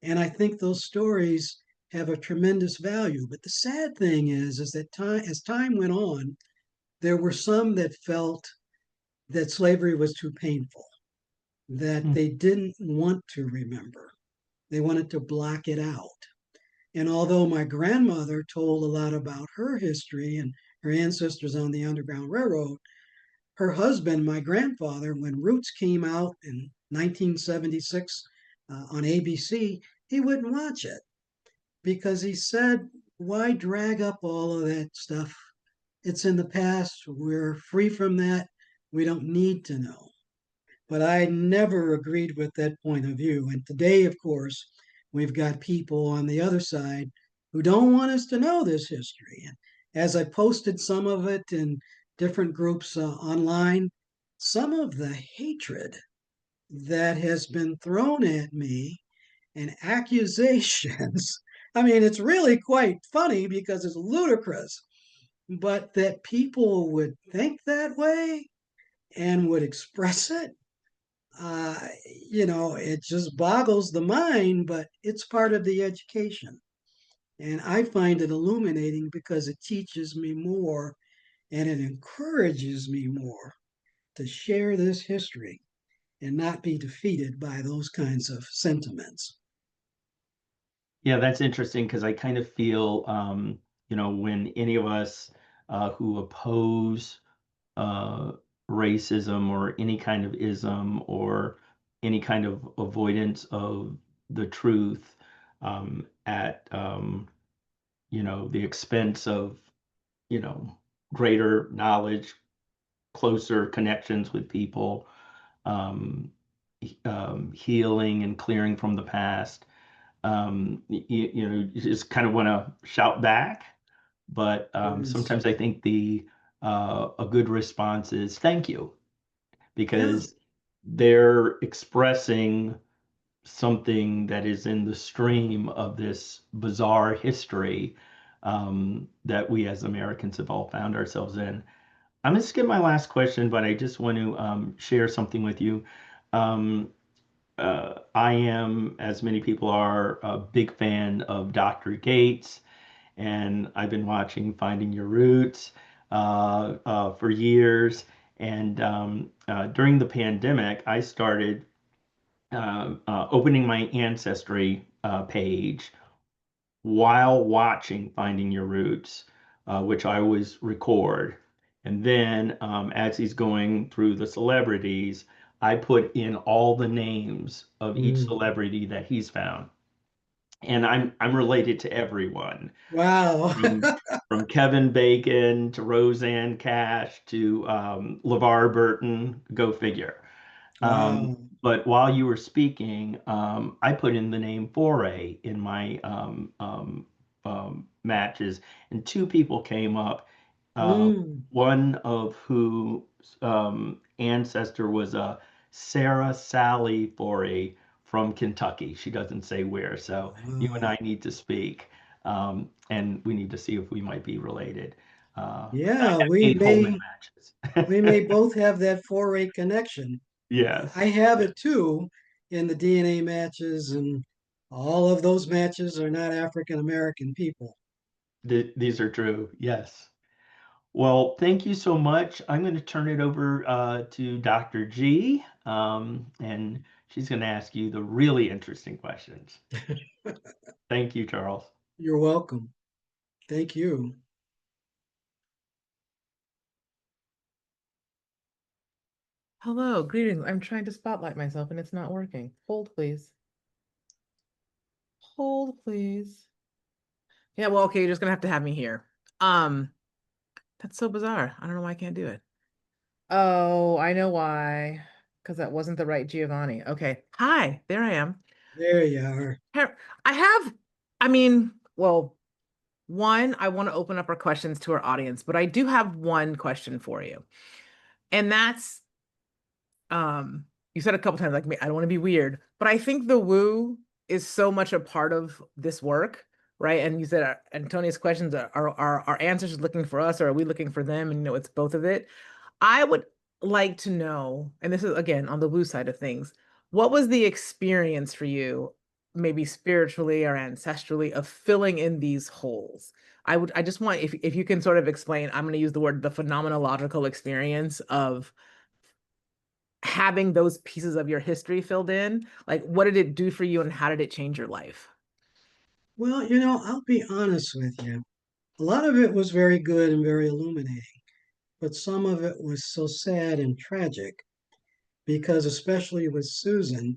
And I think those stories have a tremendous value. But the sad thing is that as time went on, there were some that felt that slavery was too painful, that Hmm. they didn't want to remember. They wanted to block it out. And although my grandmother told a lot about her history and her ancestors on the Underground Railroad, her husband, my grandfather, when Roots came out in 1976 on ABC, he wouldn't watch it because he said, why drag up all of that stuff? It's in the past. We're free from that. We don't need to know. But I never agreed with that point of view. And today, of course, we've got people on the other side who don't want us to know this history. And as I posted some of it in different groups online, some of the hatred that has been thrown at me and accusations. I mean, it's really quite funny because it's ludicrous, but that people would think that way and would express it, uh, you know, it just boggles the mind, but it's part of the education. And I find it illuminating because it teaches me more and it encourages me more to share this history and not be defeated by those kinds of sentiments. Yeah, that's interesting because I kind of feel, you know, when any of us who oppose uh, racism or any kind of ism or any kind of avoidance of the truth at the expense of you know greater knowledge, closer connections with people, um, healing and clearing from the past. You just kind of want to shout back, but Yes. sometimes I think a good response is thank you, Yeah. because they're expressing something that is in the stream of this bizarre history that we as Americans have all found ourselves in. I'm going to skip my last question, but I just want to share something with you. Um, I am, as many people are, a big fan of Dr. Gates, and I've been watching Finding Your Roots for years. And during the pandemic, I started opening my Ancestry page while watching Finding Your Roots, which I always record. And then as he's going through the celebrities, I put in all the names of each Mm. celebrity that he's found. And I'm related to everyone, Wow. from Kevin Bacon to Roseanne Cash to LeVar Burton. Go figure. Um, Wow. but while you were speaking, I put in the name Foray in my matches, and two people came up. Mm. One of whose ancestor was a Sarah Sally Foray from Kentucky. She doesn't say where, so you and Wow. I need to speak, and we need to see if we might be related. I Yeah, have 8 Holman we matches. may both have that foray connection. I Yes. have Yes. it too in the DNA matches, and all of those matches are not African American people. These are true. Yes. Well, thank you so much. I'm going to turn it over to Dr. G, and she's going to ask you the really interesting questions. Thank you, Charles. You're welcome. Thank you. Hello, greetings. I'm trying to spotlight myself and it's not working. Hold, please. Hold, please. Yeah, well, okay, you're just gonna have to have me here. Um, that's so bizarre. I don't know why I can't do it. Oh, I know why. Because that wasn't the right Giovanni. Okay. Hi, there I am. There you are. Here- I have, I mean, well, one, I want to open up our questions to our audience, but I do have one question for you. And that's you said a couple times like me, I don't want to be weird, but I think the woo is so much a part of this work, right? And you said Antonia's questions are our answers looking for us, or are we looking for them? And it's both of it. I would like to know, and this is again on the woo side of things, what was the experience for you, maybe spiritually or ancestrally, of filling in these holes? I just want, if you can sort of explain, I'm going to use the word, the phenomenological experience of having those pieces of your history filled in. Like, what did it do for you and how did it change your life? Well, I'll be honest with you. A lot of it was very good and very illuminating, but some of it was so sad and tragic because, especially with Susan,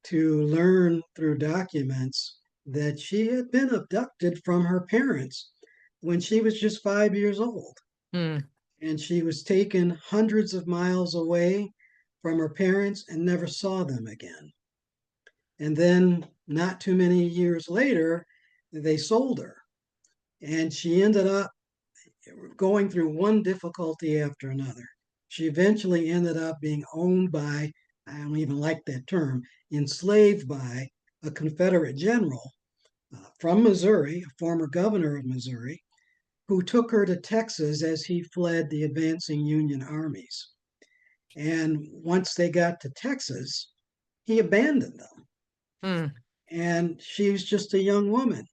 to learn through documents that she had been abducted from her parents when she was just 5 years old. Hmm. And she was taken hundreds of miles away from her parents and never saw them again. And then, not too many years later, they sold her. And she ended up going through one difficulty after another. She eventually ended up being owned by, I don't even like that term, enslaved by a Confederate general from Missouri, a former governor of Missouri, who took her to Texas as he fled the advancing Union armies. And once they got to Texas, he abandoned them. Hmm. And she was just a young woman.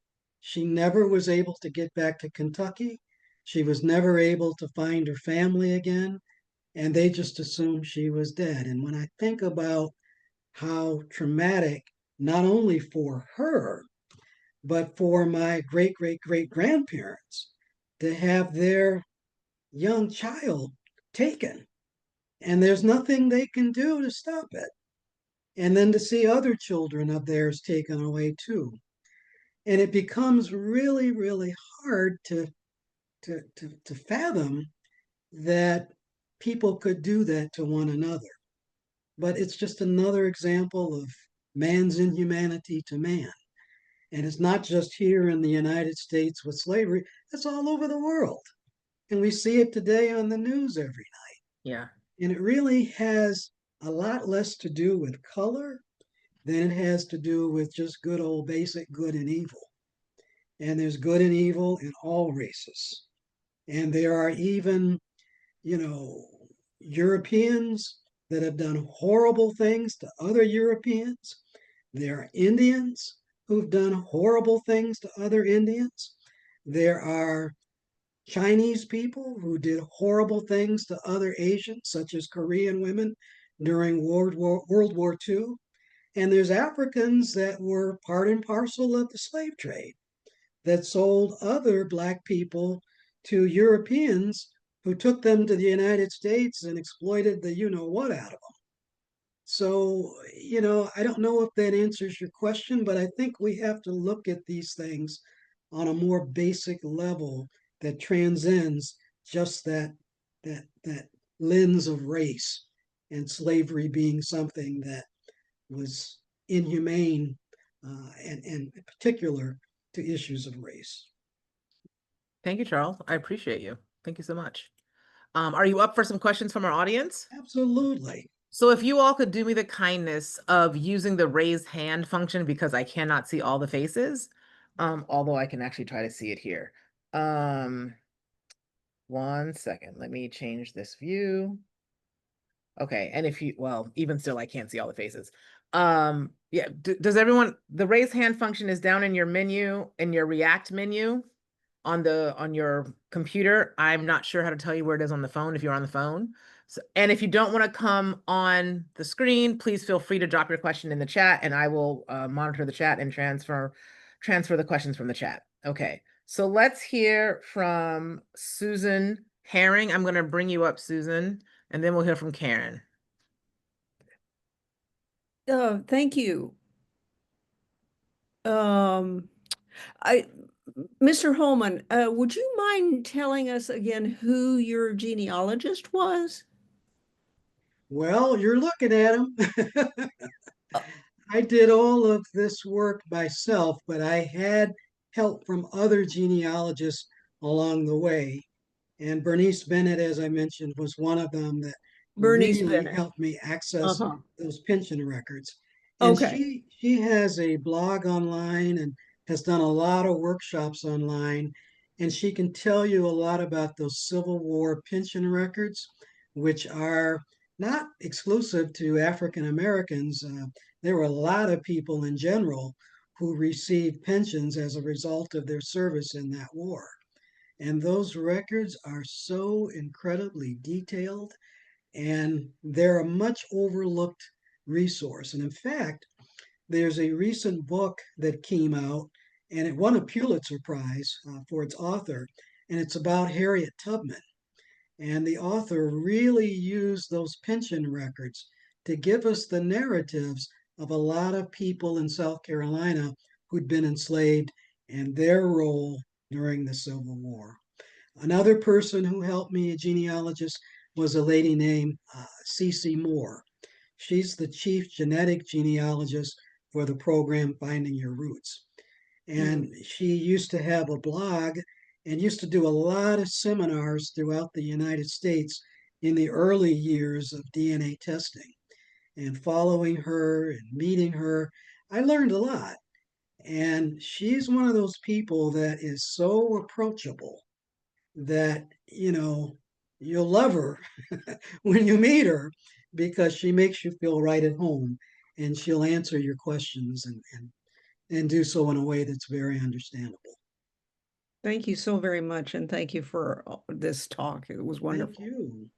She never was able to get back to Kentucky. She was never able to find her family again. And they just assumed she was dead. And when I think about how traumatic, not only for her, but for my great great great grandparents to have their young child taken, and there's nothing they can do to stop it. And then to see other children of theirs taken away too. And it becomes really, really hard to fathom that people could do that to one another. But it's just another example of man's inhumanity to man. And it's not just here in the United States with slavery, it's all over the world. And we see it today on the news every night. Yeah. And it really has a lot less to do with color than it has to do with just good old basic good and evil. And there's good and evil in all races. And there are even, you know, Europeans that have done horrible things to other Europeans. There are Indians who've done horrible things to other Indians. There are Chinese people who did horrible things to other Asians, such as Korean women during World War II. And there's Africans that were part and parcel of the slave trade that sold other Black people to Europeans who took them to the United States and exploited the you know what out of them. So, I don't know if that answers your question, but I think we have to look at these things on a more basic level that transcends just that lens of race and slavery being something that was inhumane and in particular to issues of race. Thank you, Charles. I appreciate you. Thank you so much. Are you up for some questions from our audience? Absolutely. So if you all could do me the kindness of using the raise hand function because I cannot see all the faces, although I can actually try to see it here. 1 second, let me change this view. Okay, and if you, well, even still, I can't see all the faces. Yeah, does everyone, the raise hand function is down in your menu, in your React menu on your computer. I'm not sure how to tell you where it is on the phone if you're on the phone. So, and if you don't want to come on the screen, please feel free to drop your question in the chat and I will monitor the chat and transfer the questions from the chat. Okay, so let's hear from Susan Herring. I'm going to bring you up, Susan, and then we'll hear from Karen. Thank you. I, Mr. Holman, would you mind telling us again who your genealogist was? Well, you're looking at him. Uh, I did all of this work myself, but I had help from other genealogists along the way. And Bernice Bennett, as I mentioned, was one of them that Bernice really Bennett. helped me access Uh-huh. those pension records. And Okay. she has a blog online and has done a lot of workshops online. And she can tell you a lot about those Civil War pension records, which are not exclusive to African Americans. There were a lot of people in general who received pensions as a result of their service in that war. And those records are so incredibly detailed and they're a much overlooked resource. And in fact, there's a recent book that came out and it won a Pulitzer Prize for its author, and it's about Harriet Tubman. And the author really used those pension records to give us the narratives of a lot of people in South Carolina who'd been enslaved and their role during the Civil War. Another person who helped me, a genealogist, was a lady named Cece Moore. She's the chief genetic genealogist for the program Finding Your Roots. Mm. And she used to have a blog and used to do a lot of seminars throughout the United States in the early years of DNA testing. And following her and meeting her, I learned a lot. And she's one of those people that is so approachable that, you'll love her when you meet her because she makes you feel right at home and she'll answer your questions and do so in a way that's very understandable. Thank you so very much, and thank you for this talk. It was Thank wonderful. you.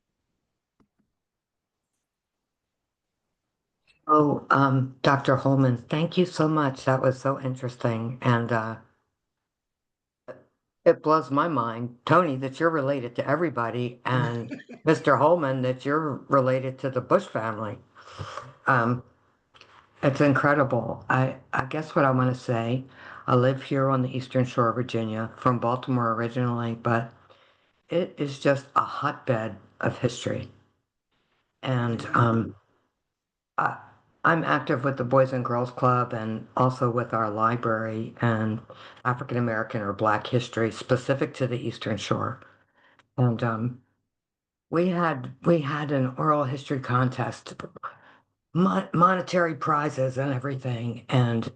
Oh, Dr. Holman, thank you so much. That was so interesting. And it blows my mind, Tony, that you're related to everybody, and Mr. Holman, that you're related to the Bush family. Um, it's incredible. I guess what I want to say, I live here on the Eastern Shore of Virginia, from Baltimore originally, but it is just a hotbed of history. And I, I'm active with the Boys and Girls Club and also with our library and African American or Black history specific to the Eastern Shore. And we had an oral history contest, monetary prizes and everything, and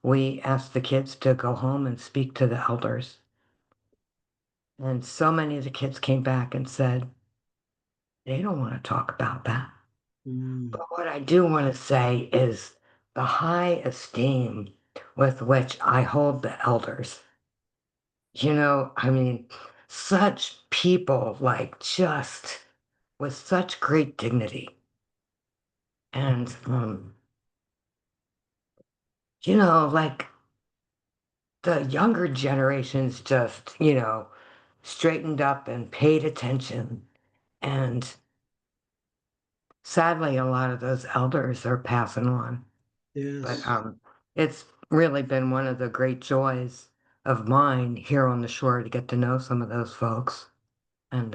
we asked the kids to go home and speak to the elders. And so many of the kids came back and said they don't want to talk about that. But what I do want to say is the high esteem with which I hold the elders. You know, I mean, such people, like, just with such great dignity. And, like, the younger generations just, straightened up and paid attention. And sadly, a lot of those elders are passing on. But Yes. it's really been one of the great joys of mine here on the shore to get to know some of those folks. And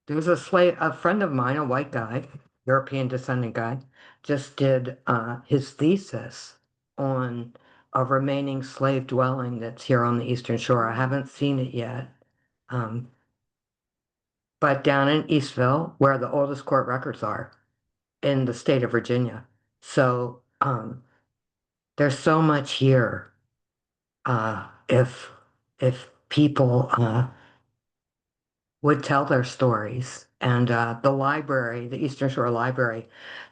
there was a friend of mine, a white guy, European descendant guy, just did his thesis on a remaining slave dwelling that's here on the Eastern Shore. I haven't seen it yet. But down in Eastville, where the oldest court records are in the state of Virginia. So there's so much here. If people would tell their stories, and the library, the Eastern Shore Library,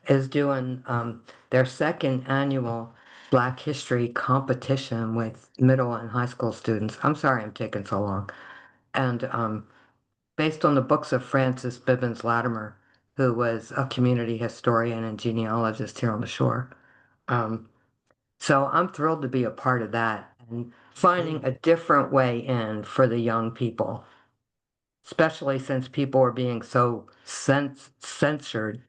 is doing their second annual Black History competition with middle and high school students. I'm sorry I'm taking so long. And based on the books of Francis Bibbins Latimer, who was a community historian and genealogist here on the shore. So I'm thrilled to be a part of that and finding a different way in for the young people, especially since people are being so censored.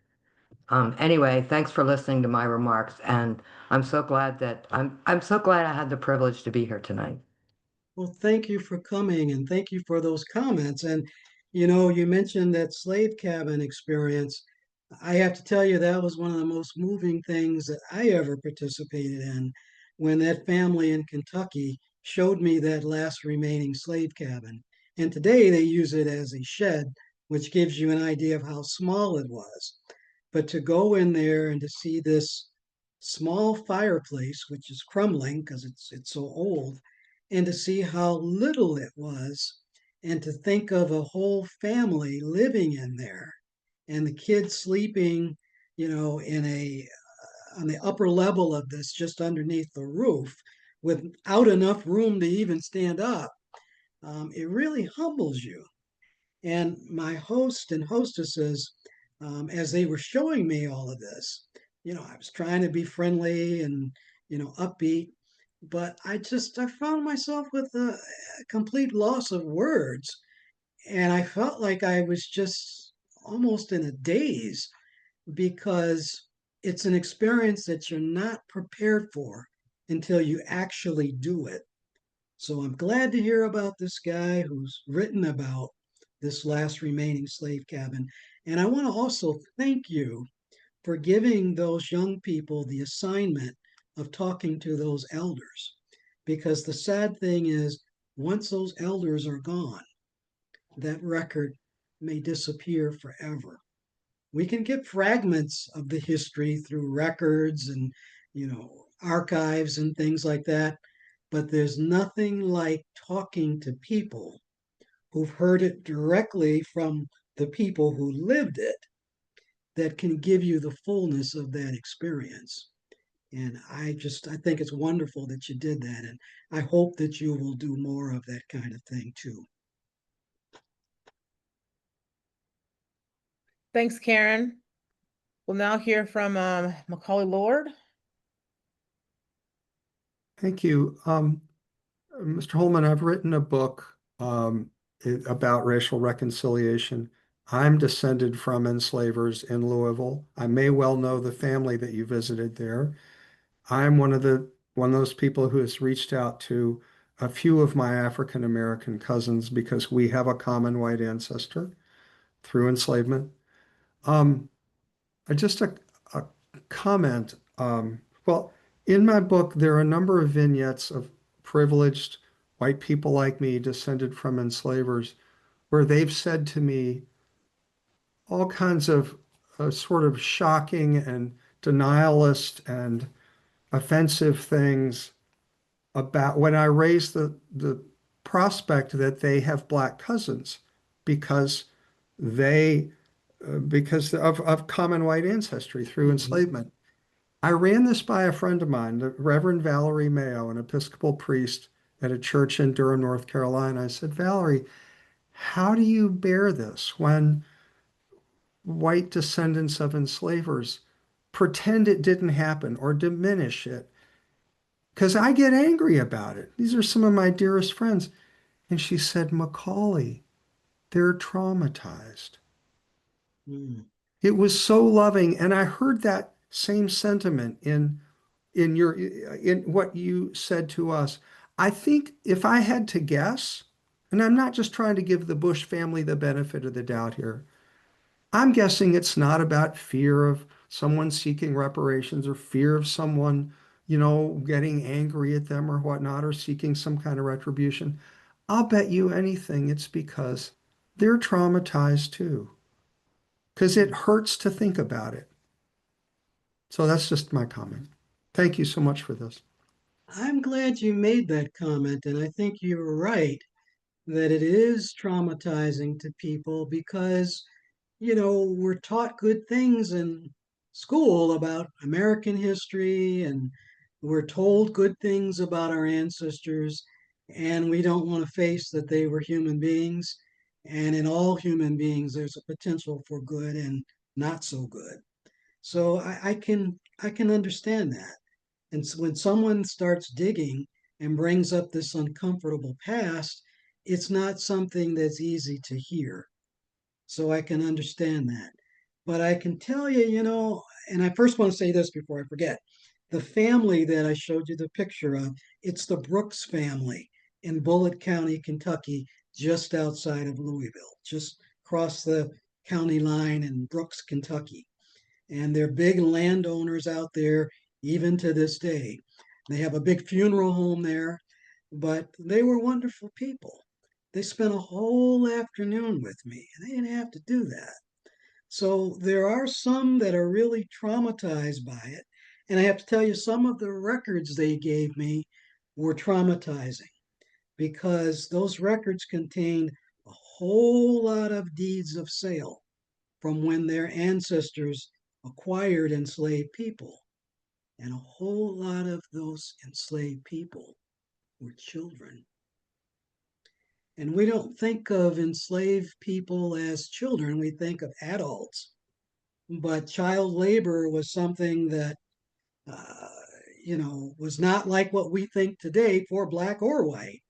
Anyway, thanks for listening to my remarks, and I'm so glad that I'm so glad I had the privilege to be here tonight. Well, thank you for coming and thank you for those comments. And, you mentioned that slave cabin experience. I have to tell you, that was one of the most moving things that I ever participated in when that family in Kentucky showed me that last remaining slave cabin. And today they use it as a shed, which gives you an idea of how small it was. But to go in there and to see this small fireplace, which is crumbling because it's so old, and to see how little it was, and to think of a whole family living in there, and the kids sleeping, in a on the upper level of this, just underneath the roof, without enough room to even stand up. It really humbles you. And my host and hostesses, as they were showing me all of this, I was trying to be friendly and, upbeat, but I found myself with a complete loss of words. And I felt like I was just almost in a daze because it's an experience that you're not prepared for until you actually do it. So I'm glad to hear about this guy who's written about this last remaining slave cabin. And I want to also thank you for giving those young people the assignment of talking to those elders. Because the sad thing is, once those elders are gone, that record may disappear forever. We can get fragments of the history through records and, archives and things like that, but there's nothing like talking to people who've heard it directly from the people who lived it that can give you the fullness of that experience. And I think it's wonderful that you did that. And I hope that you will do more of that kind of thing too. Thanks, Karen. We'll now hear from Macaulay Lord. Thank you. Mr. Holman, I've written a book about racial reconciliation. I'm descended from enslavers in Louisville. I may well know the family that you visited there. I'm one of those people who has reached out to a few of my African American cousins because we have a common white ancestor through enslavement. Um, just a comment. Well, in my book, there are a number of vignettes of privileged white people like me, descended from enslavers, where they've said to me all kinds of sort of shocking and denialist and offensive things about when I raise the prospect that they have black cousins because they because of common white ancestry through enslavement. I ran this by a friend of mine, the Reverend Valerie Mayo, an Episcopal priest at a church in Durham, North Carolina. I said, Valerie, how do you bear this when white descendants of enslavers pretend it didn't happen or diminish it? Because I get angry about it. These are some of my dearest friends. And she said, Macaulay, they're traumatized. Mm. It was so loving. And I heard that same sentiment in what you said to us. I think if I had to guess, and I'm not just trying to give the Bush family the benefit of the doubt here, I'm guessing it's not about fear of someone seeking reparations or fear of someone, getting angry at them or whatnot, or seeking some kind of retribution. I'll bet you anything it's because they're traumatized too, because it hurts to think about it. So that's just my comment. Thank you so much for this. I'm glad you made that comment, and I think you're right that it is traumatizing to people because, we're taught good things in school about American history, and we're told good things about our ancestors, and we don't want to face that they were human beings. And in all human beings, there's a potential for good and not so good. So I can understand that. And so when someone starts digging and brings up this uncomfortable past, it's not something that's easy to hear. So I can understand that. But I can tell you, and I first want to say this before I forget. The family that I showed you the picture of, it's the Brooks family in Bullitt County, Kentucky, just outside of Louisville, just across the county line in Brooks, Kentucky. And they're big landowners out there even to this day. They have a big funeral home there, but they were wonderful people. They spent a whole afternoon with me, and they didn't have to do that. So there are some that are really traumatized by it. And I have to tell you, some of the records they gave me were traumatizing because those records contained a whole lot of deeds of sale from when their ancestors acquired enslaved people. And a whole lot of those enslaved people were children. And we don't think of enslaved people as children, we think of adults. But child labor was something that, uh, was not like what we think today for black or white.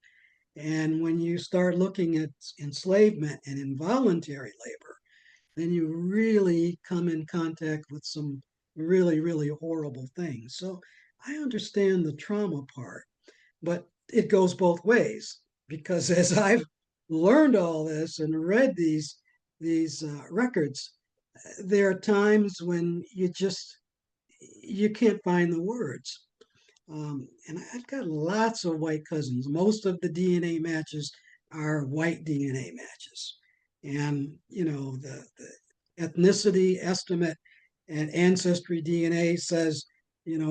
And when you start looking at enslavement and involuntary labor, then you really come in contact with some really, really horrible things. So I understand the trauma part, but it goes both ways because as I've learned all this and read these records, there are times when you can't find the words. And I've got lots of white cousins. Most of the DNA matches are white DNA matches. And, the ethnicity estimate at Ancestry DNA says,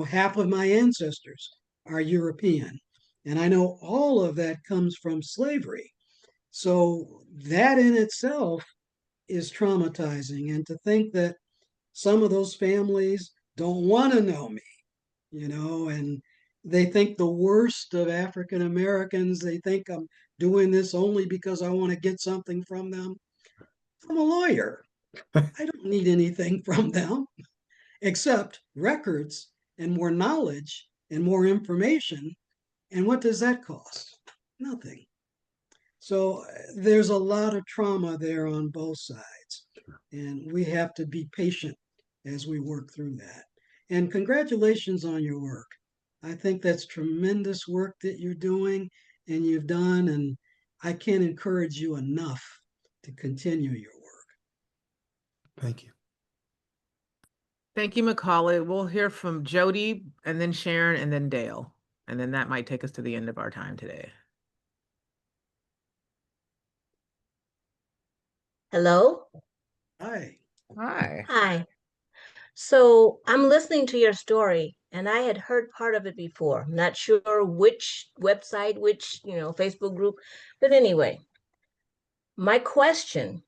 half of my ancestors are European. And I know all of that comes from slavery. So that in itself is traumatizing. And to think that some of those families don't want to know me, and they think the worst of African Americans. They think I'm doing this only because I want to get something from them. I'm a lawyer. I don't need anything from them except records and more knowledge and more information. And what does that cost? Nothing. So there's a lot of trauma there on both sides. And we have to be patient as we work through that. And congratulations on your work. I think that's tremendous work that you're doing and you've done. And I can't encourage you enough to continue your work. Thank you. Thank you, Macaulay. We'll hear from Jody and then Sharon and then Dale. And then that might take us to the end of our time today. Hello? Hi. Hi. Hi. So I'm listening to your story and I had heard part of it before. I'm not sure which website, which, Facebook group. But anyway, my question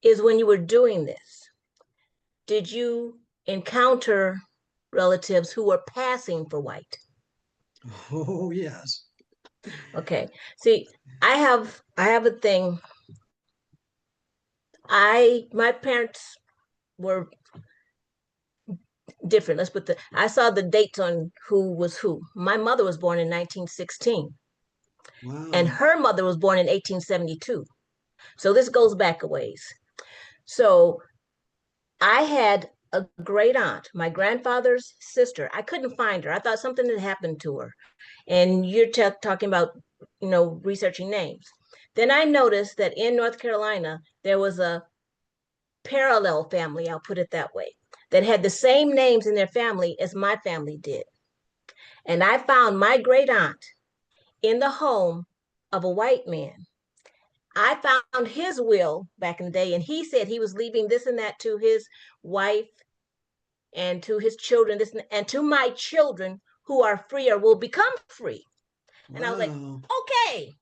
is when you were doing this, did you encounter relatives who were passing for white? Oh, yes. Okay. See, I have a thing. My parents were different. I saw the dates on who was who. My mother was born in 1916 and Wow. her mother was born in 1872. So this goes back a ways. So I had a great aunt, my grandfather's sister. I couldn't find her. I thought something had happened to her. And you're talking about, researching names. Then I noticed that in North Carolina, there was a parallel family, I'll put it that way, that had the same names in their family as my family did. And I found my great aunt in the home of a white man. I found his will back in the day, and he said he was leaving this and that to his wife and to his children, and to my children who are free or will become free. And I was like, Wow. okay.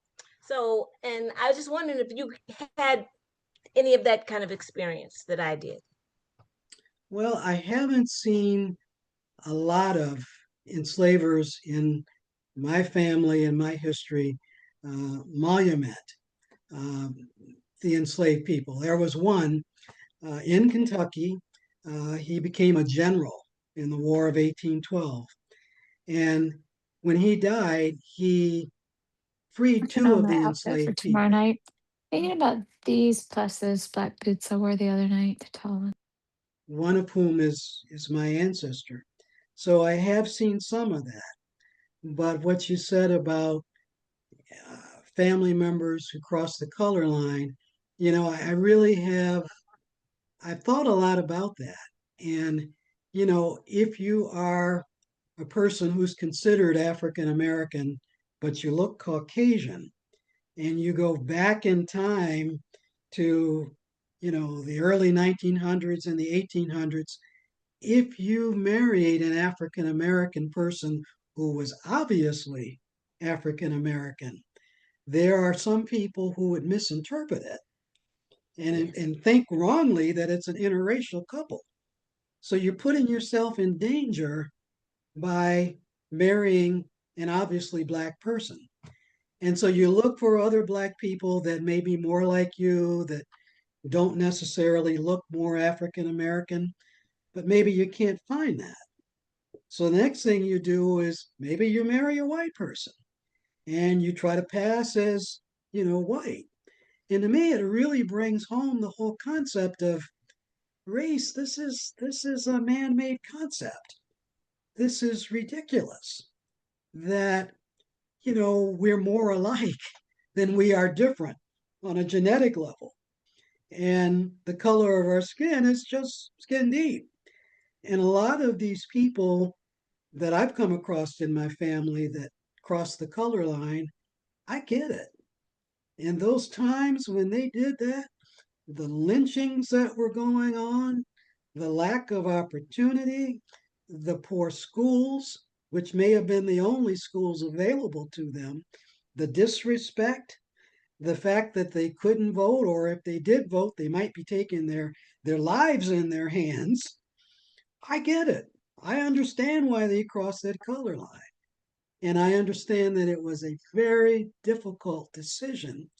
So, and I was just wondering if you had any of that kind of experience that I did. Well, I haven't seen a lot of enslavers in my family and my history monument uh, the enslaved people. There was one in Kentucky. He became a general in the War of 1812. And when he died, he freed Working two on of my the outfit for enslaved tomorrow people. night. Thinking about these plus those black boots I wore the other night to Tallinn. One of whom is my ancestor. So I have seen some of that. But what you said about family members who cross the color line, I really I've thought a lot about that. And, if you are a person who's considered African American, but you look Caucasian, and you go back in time to, the early 1900s and the 1800s, if you married an African American person who was obviously African American, there are some people who would misinterpret it and, Yes. and think wrongly that it's an interracial couple. So you're putting yourself in danger by marrying an obviously Black person. And so you look for other Black people that may be more like you, that don't necessarily look more African American, but maybe you can't find that. So the next thing you do is maybe you marry a white person and you try to pass as, white. And to me, it really brings home the whole concept of race. This is a man-made concept. This is ridiculous that, we're more alike than we are different on a genetic level. And the color of our skin is just skin deep. And a lot of these people that I've come across in my family that cross the color line, I get it. And those times when they did that, the lynchings that were going on, the lack of opportunity, the poor schools, which may have been the only schools available to them, the disrespect, the fact that they couldn't vote, or if they did vote, they might be taking their lives in their hands. I get it. I understand why they crossed that color line. And I understand that it was a very difficult decision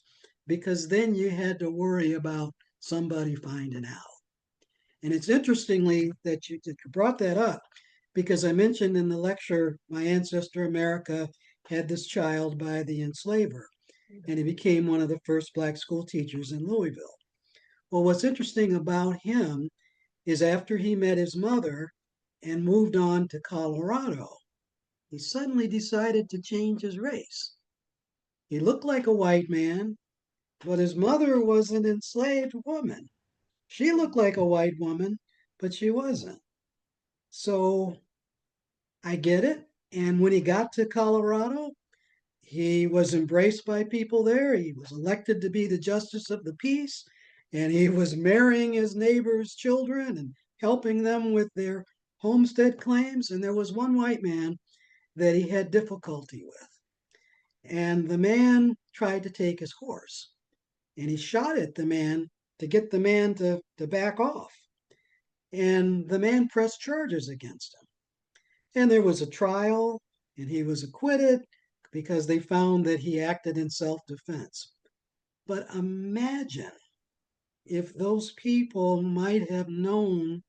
because then you had to worry about somebody finding out. And it's interestingly that you brought that up because I mentioned in the lecture My Ancestor America had this child by the enslaver, and he became one of the first black school teachers in Louisville. Well, what's interesting about him is after he met his mother and moved on to Colorado, he suddenly decided to change his race. He looked like a white man, but his mother was an enslaved woman. She looked like a white woman, but she wasn't. So I get it. And when he got to Colorado, he was embraced by people there. He was elected to be the justice of the peace, and he was marrying his neighbors' children and helping them with their homestead claims. And there was one white man that he had difficulty with. And the man tried to take his horse, and he shot at the man to get the man to back off. And the man pressed charges against him. And there was a trial, and he was acquitted because they found that he acted in self defense. But imagine if those people might have known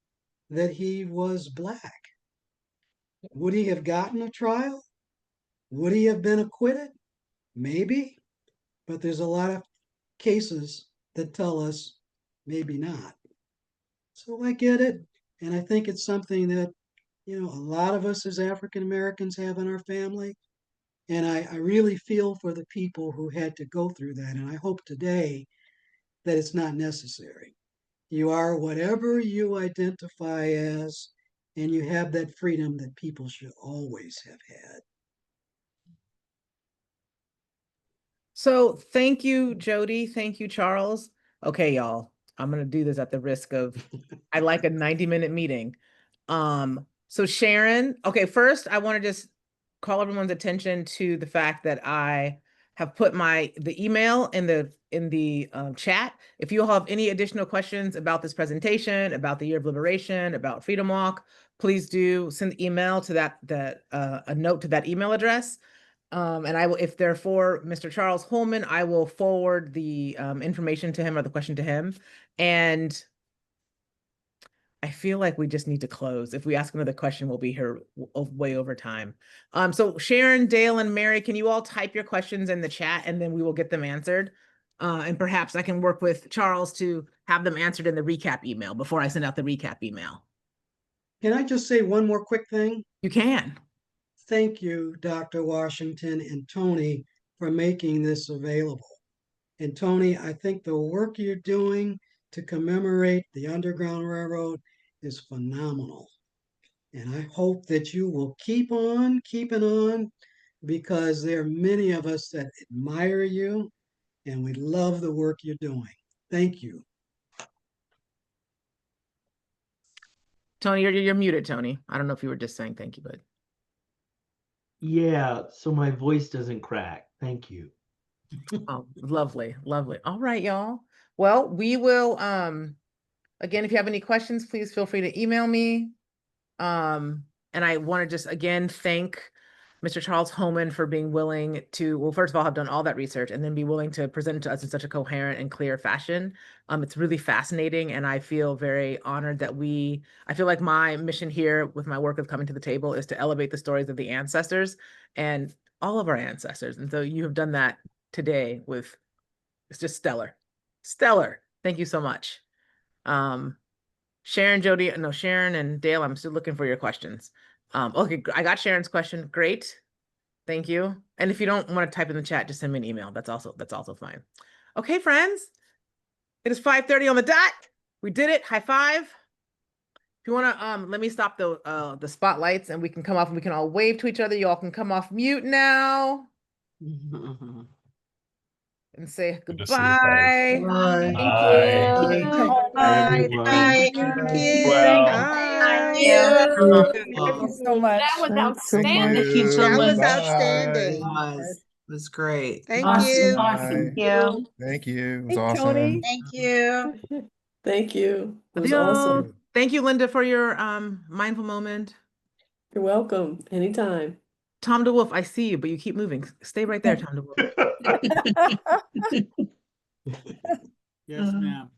that he was black. Would he have gotten a trial? Would he have been acquitted? Maybe, but there's a lot of cases that tell us maybe not. So I get it. And I think it's something that, a lot of us as African Americans have in our family. And I really feel for the people who had to go through that. And I hope today that it's not necessary. You are whatever you identify as, and you have that freedom that people should always have had. So thank you, Jody. Thank you, Charles. Okay, y'all. I'm gonna do this at the risk of I like a 90-minute meeting. So Sharon, okay, first I want to just call everyone's attention to the fact that I have put the email in the chat. If you all have any additional questions about this presentation, about the Year of Liberation, about Freedom Walk, please do send the email to a note to that email address. And I will, if they're for Mr. Charles Holman, I will forward the information to him or the question to him. And I feel like we just need to close. If we ask another question, we'll be here way over time. So Sharon, Dale, and Mary, can you all type your questions in the chat and then we will get them answered? And perhaps I can work with Charles to have them answered in the recap email before I send out the recap email. Can I just say one more quick thing? You can. Thank you, Dr. Washington and Tony, for making this available. And Tony, I think the work you're doing to commemorate the Underground Railroad is phenomenal. And I hope that you will keep on keeping on, because there are many of us that admire you and we love the work you're doing. Thank you. Tony, you're muted, Tony. I don't know if you were just saying thank you, but. Yeah, so my voice doesn't crack. Thank you. Oh, lovely, lovely. All right, y'all. Well, we will, again, if you have any questions, please feel free to email me. And I want to just again thank Mr. Charles Holman for being willing to, well, first of all, have done all that research and then be willing to present it to us in such a coherent and clear fashion. It's really fascinating, and I feel very honored that I feel like my mission here with my work of coming to the table is to elevate the stories of the ancestors and all of our ancestors. And so you have done that today it's just stellar. Stellar. Thank you so much. Sharon, Jody, no, Sharon and Dale, I'm still looking for your questions. Okay, I got Sharon's question. Great. Thank you. And if you don't want to type in the chat, just send me an email. That's also fine. Okay, friends. It is 5:30 on the dot. We did it. High five. If you want to let me stop the spotlights and we can come off and we can all wave to each other. You all can come off mute now. And say goodbye. Bye. Thank you. Bye. Thank you. Thank you. Thank you so much. That was Thank outstanding. you so That much. was outstanding. It was great. Thank Awesome. you. Awesome. Yeah. Thank you. It was Hey, awesome. Tony. Thank you. Thank you. It was Adios. awesome. Thank you, Linda, for your mindful moment. You're welcome. Anytime. Tom DeWolf, I see you, but you keep moving. Stay right there, Tom DeWolf. Yes, ma'am.